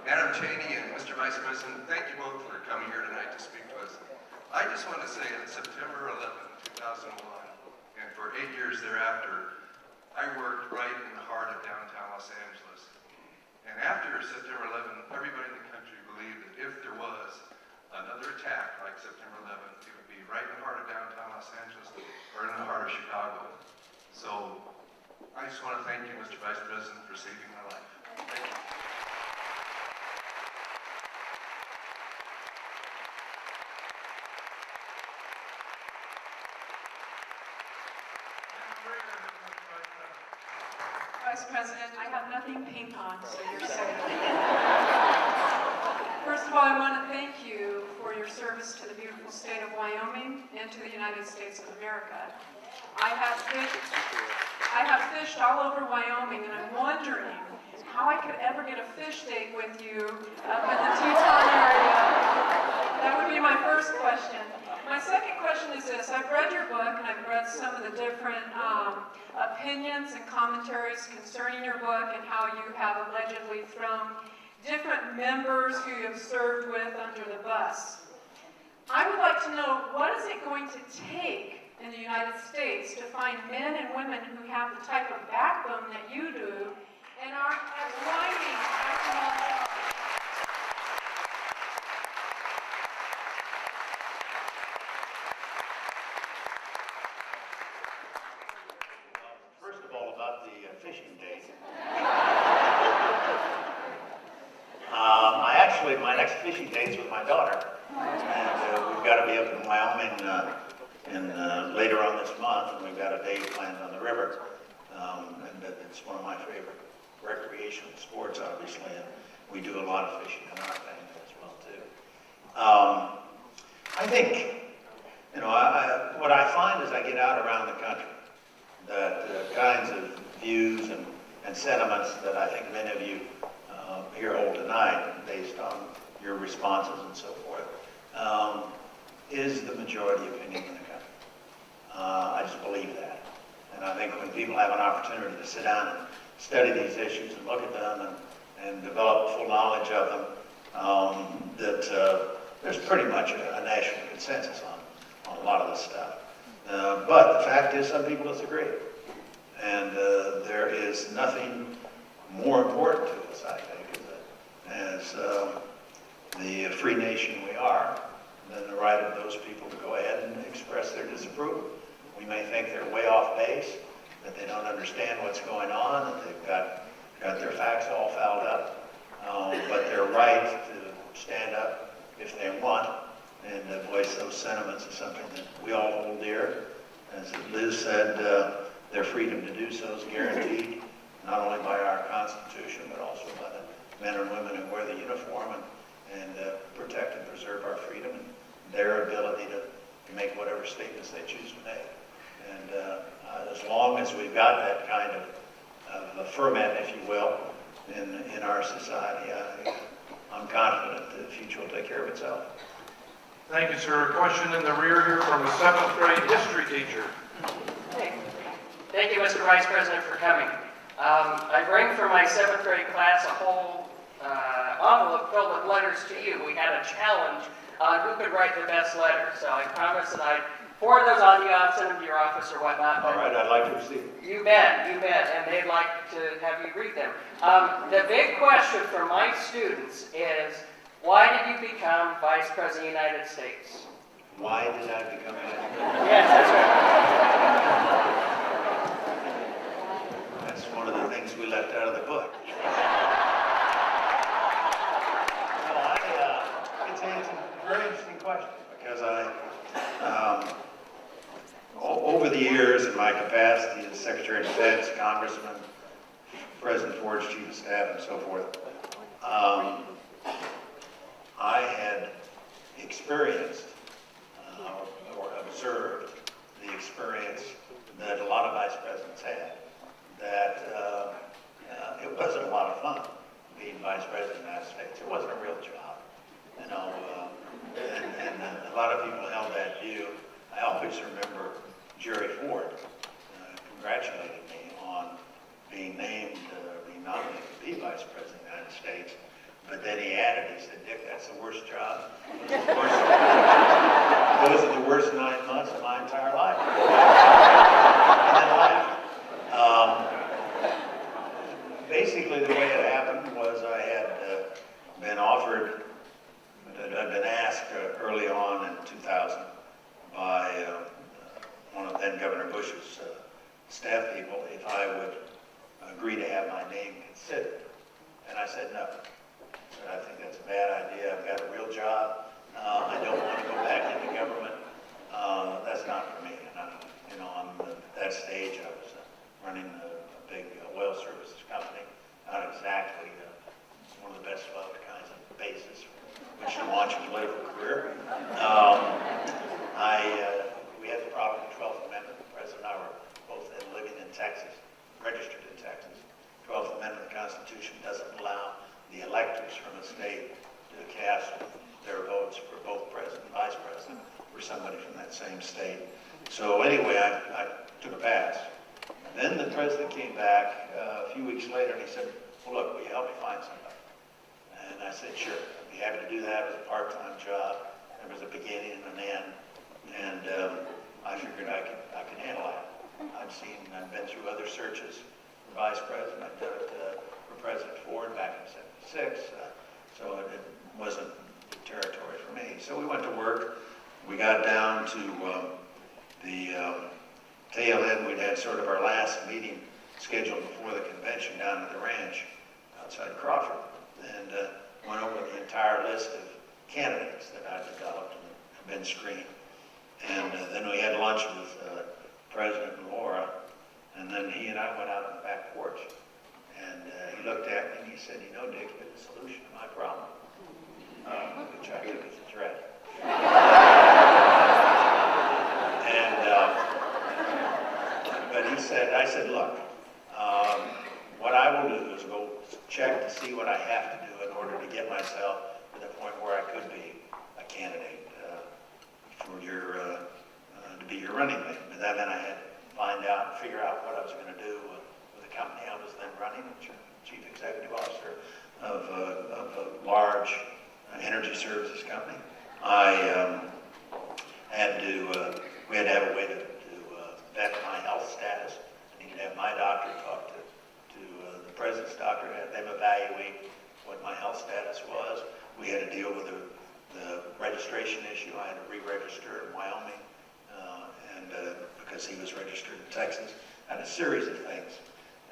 Madam Cheney and Mr. Vice President, thank you both for coming here tonight to speak to us. I just want to say that September 11, 2001, and for 8 years thereafter, I worked right in the heart of downtown Los Angeles. And after September 11, everybody in the country believed that if there was another attack like September 11th, it would be right in the heart of downtown Los Angeles or in the heart of Chicago. So I just want to thank you, Mr. Vice President, for saving my life. Thank you. Vice President, I have nothing pink on, so you're safe. First of all, I want to thank you for your service to the beautiful state of Wyoming and to the United States of America. I have fished all over Wyoming, and I'm wondering how I could ever get a fish date with you up in the Teton area. That would be my first question. My second question is this. I've read your book, and I've read some of the different opinions and commentaries concerning your book and how you have allegedly thrown different members who you have served with under the bus. I would like to know, what is it going to take in the United States to find men and women who have the type of backbone that you do and aren't as whining after all else? First of all, about the fishing date. My next fishing date's with my daughter, and we've got to be up in Wyoming later on this month, and we've got a day planned on the river, and it's one of my favorite recreational sports, obviously, and we do a lot of fishing in our family as well too. I think, what I find as I get out around the country, that the kinds of views and sentiments that I think many of you here hold tonight, based on your responses and so forth, is the majority opinion in the country. I just believe that. And I think when people have an opportunity to sit down and study these issues and look at them and develop full knowledge of them, that there's pretty much a national consensus on a lot of this stuff. But the fact is, some people disagree. And there is nothing more important to us, I think, as the free nation we are, than the right of those people to go ahead and express their disapproval. We may think they're way off base, that they don't understand what's going on, that they've got their facts all fouled up, but they're right to stand up if they want and voice those sentiments is something that we all hold dear. As Liz said, their freedom to do so is guaranteed not only by our Constitution, but also by the men and women who wear the uniform and protect and preserve our freedom and their ability to make whatever statements they choose to make. And as long as we've got that kind of a ferment, if you will, in our society, I'm confident that the future will take care of itself. Thank you, sir. A question in the rear here from a 7th grade history teacher. Thank you, Mr. Vice President, for coming. I bring for my 7th grade class a whole envelope filled with letters to you. We had a challenge on who could write the best letter, so I promised that I'd forward those on to you, I'll send them to your office or whatnot. All right, I'd like to receive it. You bet, and they'd like to have you read them. The big question for my students is, why did you become Vice President of the United States? Why did I become Vice President? Yes, that's right. That's one of the things we left out of the book. It's a very interesting question because over the years in my capacity as Secretary of Defense, Congressman, President Ford's Chief of Staff, and so forth, I had experienced or observed the experience that a lot of vice presidents had, that it wasn't a lot of fun being Vice President of the United States. It wasn't a real job, you know, and a lot of people held that view. I always remember Jerry Ford congratulating me on being named, being nominated to be Vice President of the United States. But then he added, he said, Dick, that's the worst job. Those are the worst 9 months of my entire life. And then laughed. Basically, the way it happened was I had been offered, I'd been asked early on in 2000 by one of then Governor Bush's staff people if I would agree to have my name considered. And I said no. I think that's a bad idea. I've got a real job. I don't want to go back into government. That's not for me. And I'm at that stage. I was running a big oil services company. Not exactly one of the best loved kinds of bases from which to launch a political career. We had the problem with the 12th Amendment. The President and I were both living in Texas, registered in Texas. 12th Amendment of the Constitution doesn't allow the electors from a state to cast their votes for both president and vice president for somebody from that same state. So anyway, I took a pass. Then the president came back a few weeks later and he said, well, look, will you help me find somebody? And I said, sure, I'd be happy to do that. It was a part-time job. There was a beginning and an end. And I figured I could handle that. I've been through other searches for vice president. I've done it for President Ford back in '76, so it wasn't territory for me. So we went to work. We got down to the tail end. We'd had sort of our last meeting scheduled before the convention down at the ranch outside Crawford, and went over the entire list of candidates that I'd developed and had been screened. And then we had lunch with President Laura, and then he and I went out on the back porch. And he looked at me and he said, you know, Dick, you're the solution to my problem. Which I took as a threat. But he said, I said, look, what I will do is go check to see what I have to do in order to get myself to the point where I could be a candidate for your, to be your running mate. But that meant I had to find out and figure out what I was going to do with the company I was then running, Chief Executive Officer of a large energy services company. We had to have a way to vet my health status. I needed to have my doctor talk to the president's doctor, have them evaluate what my health status was. We had to deal with the registration issue. I had to re-register in Wyoming, because he was registered in Texas, and a series of things.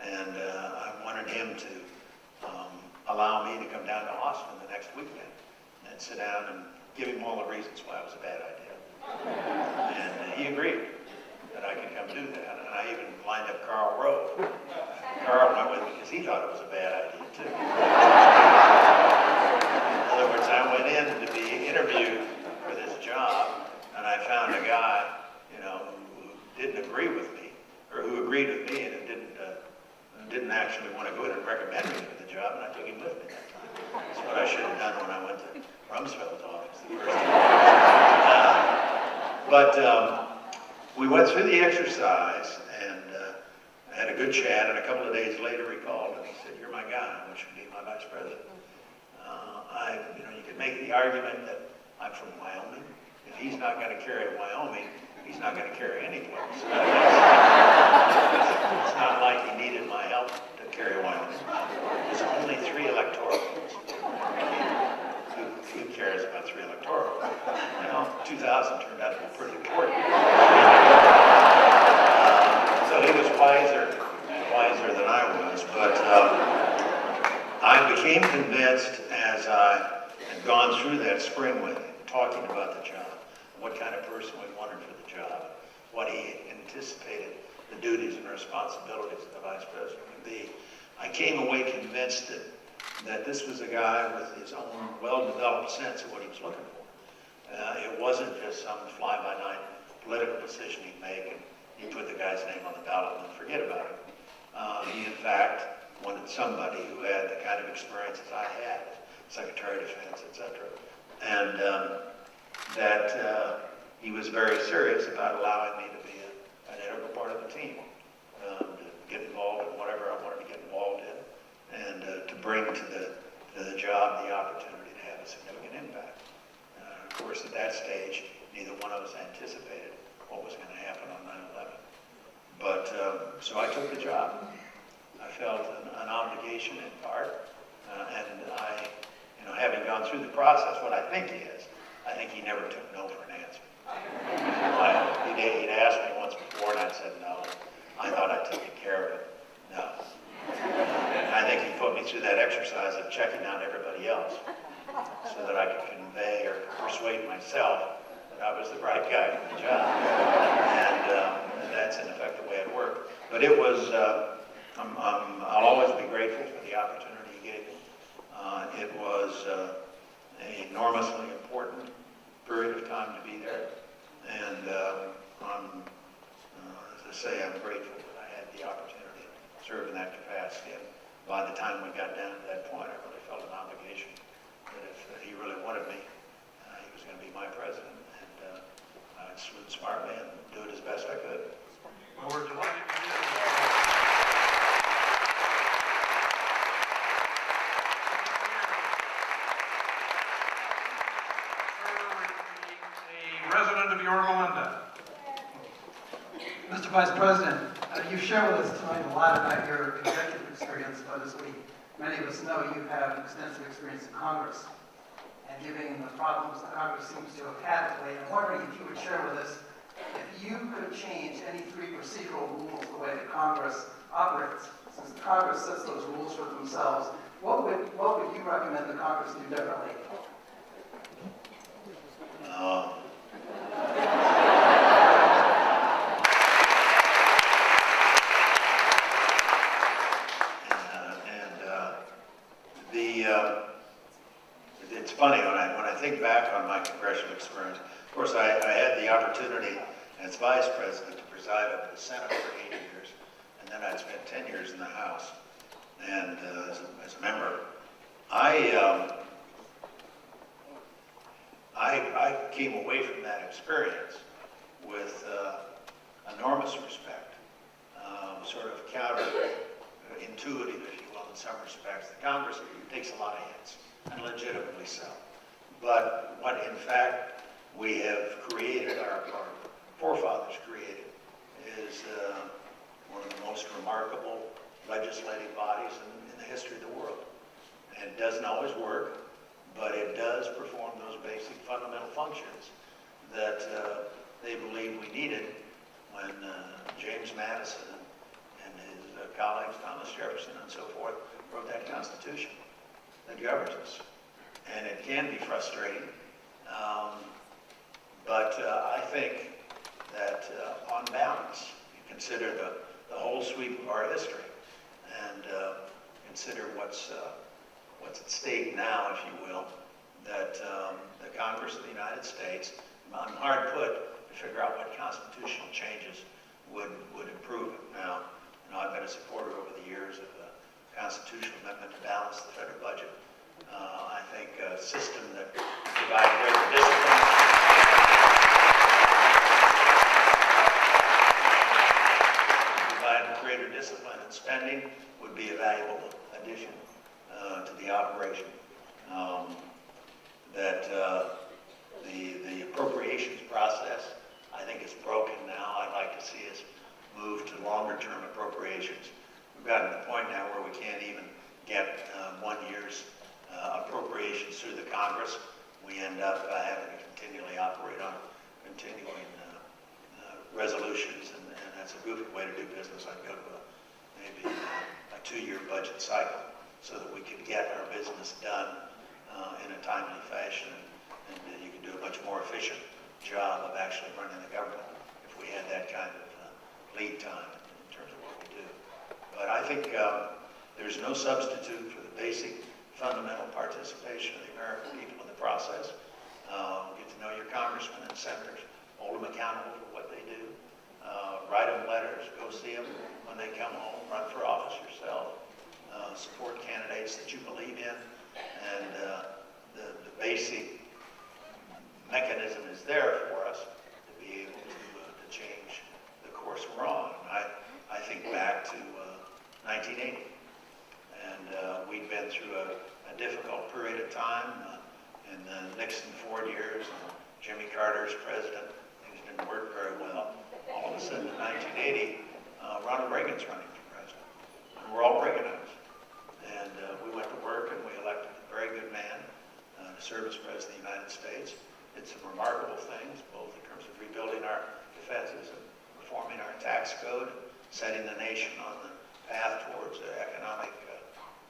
And I wanted him to allow me to come down to Austin the next weekend and sit down and give him all the reasons why it was a bad idea. And he agreed that I could come do that. And I even lined up Carl Rove. Carl went with me because he thought it was a bad idea too. In other words, I went in to be interviewed for this job, and I found a guy, who didn't agree with me, or who agreed with me and didn't actually want to go in and recommend me for the job, and I took him with me that time. That's what I should have done when I went to Rumsfeld's office the first time. But we went through the exercise and had a good chat, and a couple of days later he called and he said, "You're my guy, I want you to be my vice president." You could make the argument that I'm from Wyoming. If he's not going to carry Wyoming, he's not going to carry any place. It's not like he needed my help to carry Wyoming. There's only 3 electoral votes. Who cares about 3 electoral votes? 2000 turned out to be pretty important. So he was wiser than I was. But I became convinced as I had gone through that spring with him, talking about the job, what kind of person we wanted for the job, what he anticipated the duties and responsibilities of the vice president would be. I came away convinced that this was a guy with his own well-developed sense of what he was looking for. It wasn't just some fly-by-night political decision he'd make and he'd put the guy's name on the ballot and forget about it. He, in fact, wanted somebody who had the kind of experiences I had, Secretary of Defense, etc. And that he was very serious about allowing me to be an integral part of the team, to get involved in whatever I wanted to get involved in, and to bring to the job the opportunity to have a significant impact. Of course, at that stage, neither one of us anticipated what was going to happen on 9/11. But so I took the job. I felt an obligation in part, and I, having gone through the process, what I think he never took no for an answer. He'd asked me once before, and I said no. I thought I'd taken care of it. No. I think he put me through that exercise of checking out everybody else, so that I could convey or persuade myself that I was the right guy for the job. And that's in effect the way it worked. But it was, I'll always be grateful for the opportunity he gave me. It was an enormously important period of time to be there. And as I say, I'm grateful that I had the opportunity to serve in that capacity. And by the time we got down to that point, I really felt an obligation that if he really wanted me, he was going to be my president. And I'd swoon smartly and do it as best I could. Well, we're delighted to hear a resident of Yorba Linda. Mr. Vice President, you share with us tonight a lot about your executive experience, but as many of us know, you have extensive experience in Congress. And given the problems the Congress seems to have had lately, I'm wondering if you would share with us, if you could change any 3 procedural rules the way that Congress operates, since the Congress sets those rules for themselves, what would you recommend the Congress do differently? It's funny when I think back on my congressional experience. Of course, I had the opportunity as vice president to preside over the Senate for 8 years, and then I'd spent 10 years in the House. And as a member, I came away from that experience with enormous respect, sort of counterintuitive, if you will, in some respects. The Congress takes a lot of hits, and legitimately so. But what, in fact, we have created, our forefathers created, is one of the most remarkable legislative bodies in the history of the world. And it doesn't always work, but it does perform those basic fundamental functions that they believed we needed when James Madison and his colleagues, Thomas Jefferson and so forth, wrote that Constitution that governs us. And it can be frustrating, but I think that on balance, you consider the whole sweep of our history and consider what's at stake now, if you will, that the Congress of the United States, I'm hard put to figure out what constitutional changes would improve it. Now, I've been a supporter over the years of a constitutional amendment to balance the federal budget. I think a system that provides greater discipline. Provide greater discipline in spending would be a valuable addition to the operation. The appropriations process, I think it's broken now. I'd like to see us move to longer-term appropriations. We've gotten to the point now where we can't even get 1 year's appropriations through the Congress. We end up having to continually operate on continuing resolutions, and that's a goofy way to do business. I'd go to maybe a 2-year budget cycle so that we can get our business done in a timely fashion, and you can do a much more efficient job of actually running the government if we had that kind of lead time in terms of what we do. But I think there's no substitute for the basic fundamental participation of the American people in the process. Get to know your congressmen and senators, hold them accountable for what they do, write them letters, go see them when they come home, run for office yourself, support candidates that you believe in, and the basic mechanism is there for us to be able to change the course we're on. I think back to 1980, and we'd been through a difficult period of time in the Nixon-Ford years, and Jimmy Carter's president. Things didn't work very well. All of a sudden in 1980, Ronald Reagan's running for president, and we're all Reaganized. And we went to work and we elected a very good man to serve as President of the United States. Did some remarkable things, both in terms of rebuilding our defenses and reforming our tax code, setting the nation on the path towards economic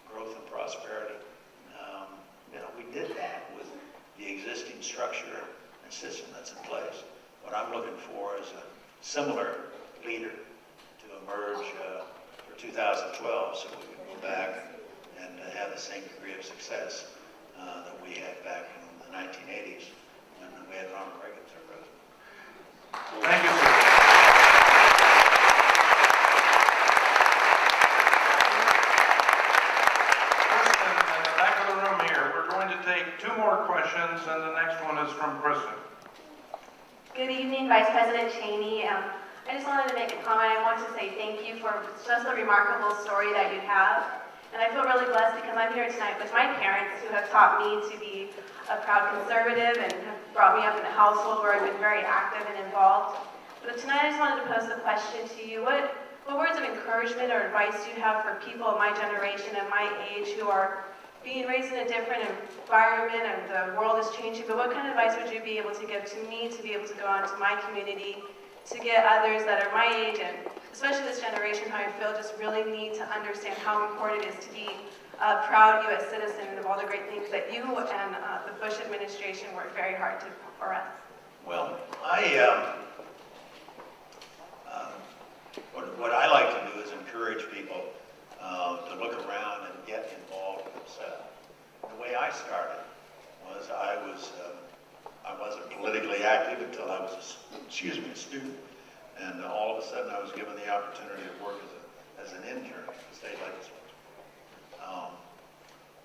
growth and prosperity. We did that with the existing structure and system that's in place. What I'm looking for is a similar leader to emerge for 2012, so we can go back and have the same degree of success that we had back in the 1980s when we had Ronald Reagan as our president. Thank you, sir. Back of the room here, we're going to take 2 more questions, and the next one is from Kristen. Good evening, Vice President Cheney. I just wanted to make a comment. I want to say thank you for just a remarkable story that you have. And I feel really blessed because I'm here tonight with my parents who have taught me to be a proud conservative and have brought me up in a household where I've been very active and involved. But tonight I just wanted to pose the question to you. What words of encouragement or advice do you have for people of my generation and my age who are being raised in a different environment and the world is changing, but what kind of advice would you be able to give to me to be able to go on to my community, to get others that are my age, and especially this generation, how I feel just really need to understand how important it is to be a proud U.S. citizen and of all the great things that you and the Bush administration worked very hard to for us. Well, what I like to do is encourage people to look around and get involved themselves. The way I started was I wasn't politically active until I was a student, and all of a sudden I was given the opportunity to work as an intern at the state legislature.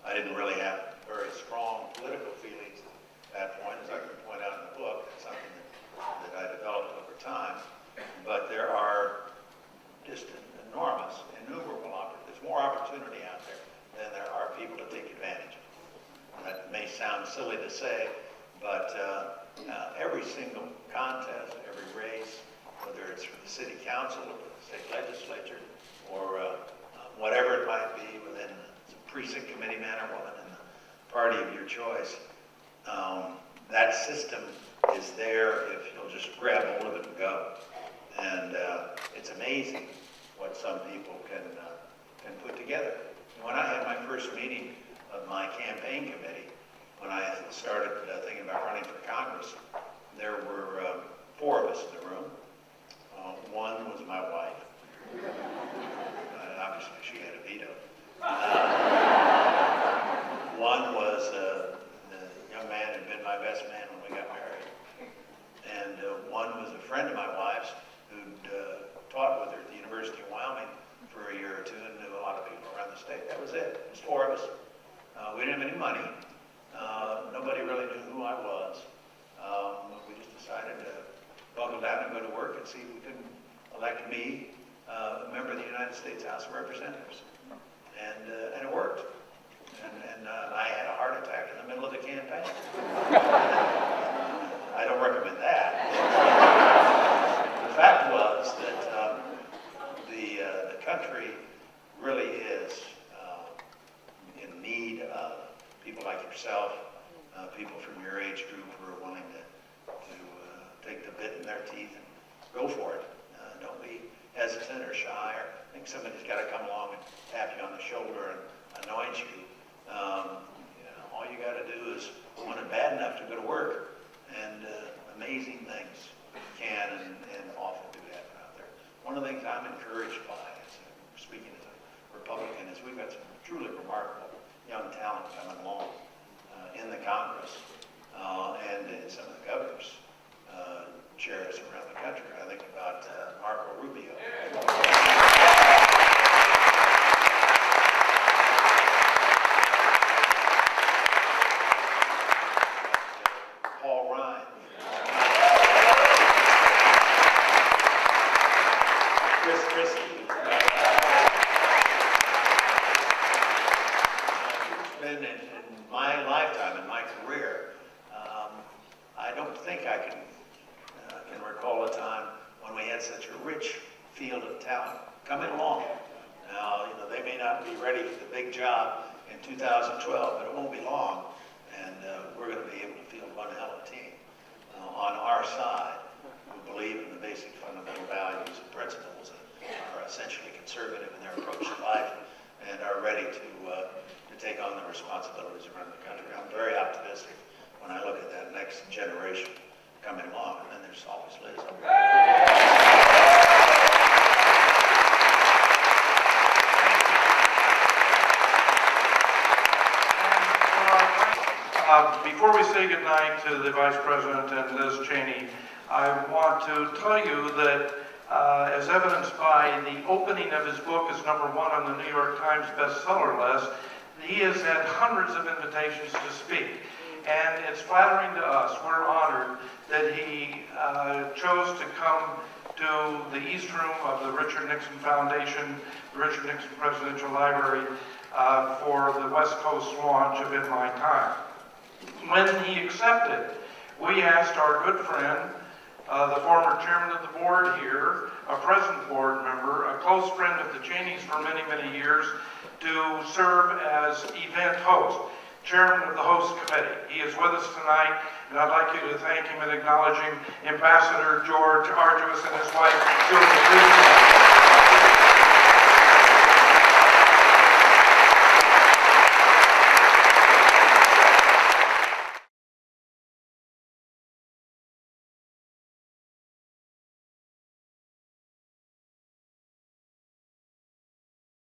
I didn't really have very strong political feelings at that point, as I can point out in the book. It's something that I developed over time. But there are just innumerable opportunities. There's more opportunity out there than there are people to take advantage of. That may sound silly to say, but every single contest, every race, whether it's for the city council or the state legislature or whatever it might be within the precinct committee man or woman in the party of your choice, that system is there if you'll just grab hold of it and go. And it's amazing what some people can put together. When I had my first meeting of my campaign committee, when I started thinking about running for Congress, there were 4 of us in the room. One was my wife. Obviously, she had a veto. One was the young man who had been my best man when we got married. And one was a friend of my wife's who'd taught with her at the University of Wyoming for a year or 2 and knew a lot of people around the state. That was it. It was 4 of us. We didn't have any money. buckle down and go to work and see if we can elect me a member of the United States House of Representatives. And it worked. And I had a heart attack in the middle of the campaign. I don't recommend that. The fact was that the country really is in need of people like yourself, people from your age group who are willing to take the bit in their teeth and go for it. Don't be hesitant or shy, or think somebody's got to come along and tap you on the shoulder and anoint you. All you got to do is want it bad enough to go to work, and amazing things can and often do happen out there. One of the things I'm encouraged by, speaking as a Republican, is we've got some truly remarkable young talent coming along in the Congress and in some of the governors' chairs around the country. I think about Marco Rubio. Paul Ryan. Chris Christie. It's been in my lifetime, in my career, I don't think I can recall a time when we had such a rich field of talent coming along. Now, they may not be ready for the big job in 2012, but it won't be long, and we're going to be able to field one hell of a team on our side who believe in the basic fundamental values and principles and are essentially conservative in their approach to life and are ready to take on the responsibilities around the country. I'm very optimistic when I look at that next generation coming along, and then there's always Liz. Before we say goodnight to the Vice President and Liz Cheney, I want to tell you that as evidenced by the opening of his book as #1 on the New York Times bestseller list, he has had hundreds of invitations to speak. And it's flattering to us, we're honored that he chose to come to the East Room of the Richard Nixon Foundation, the Richard Nixon Presidential Library, for the West Coast launch of In My Time. When he accepted, we asked our good friend, the former chairman of the board here, a present board member, a close friend of the Cheneys for many, many years, to serve as event host, chairman of the host committee. He is with us tonight, and I'd like you to thank him in acknowledging Ambassador George Arduous and his wife, Julie.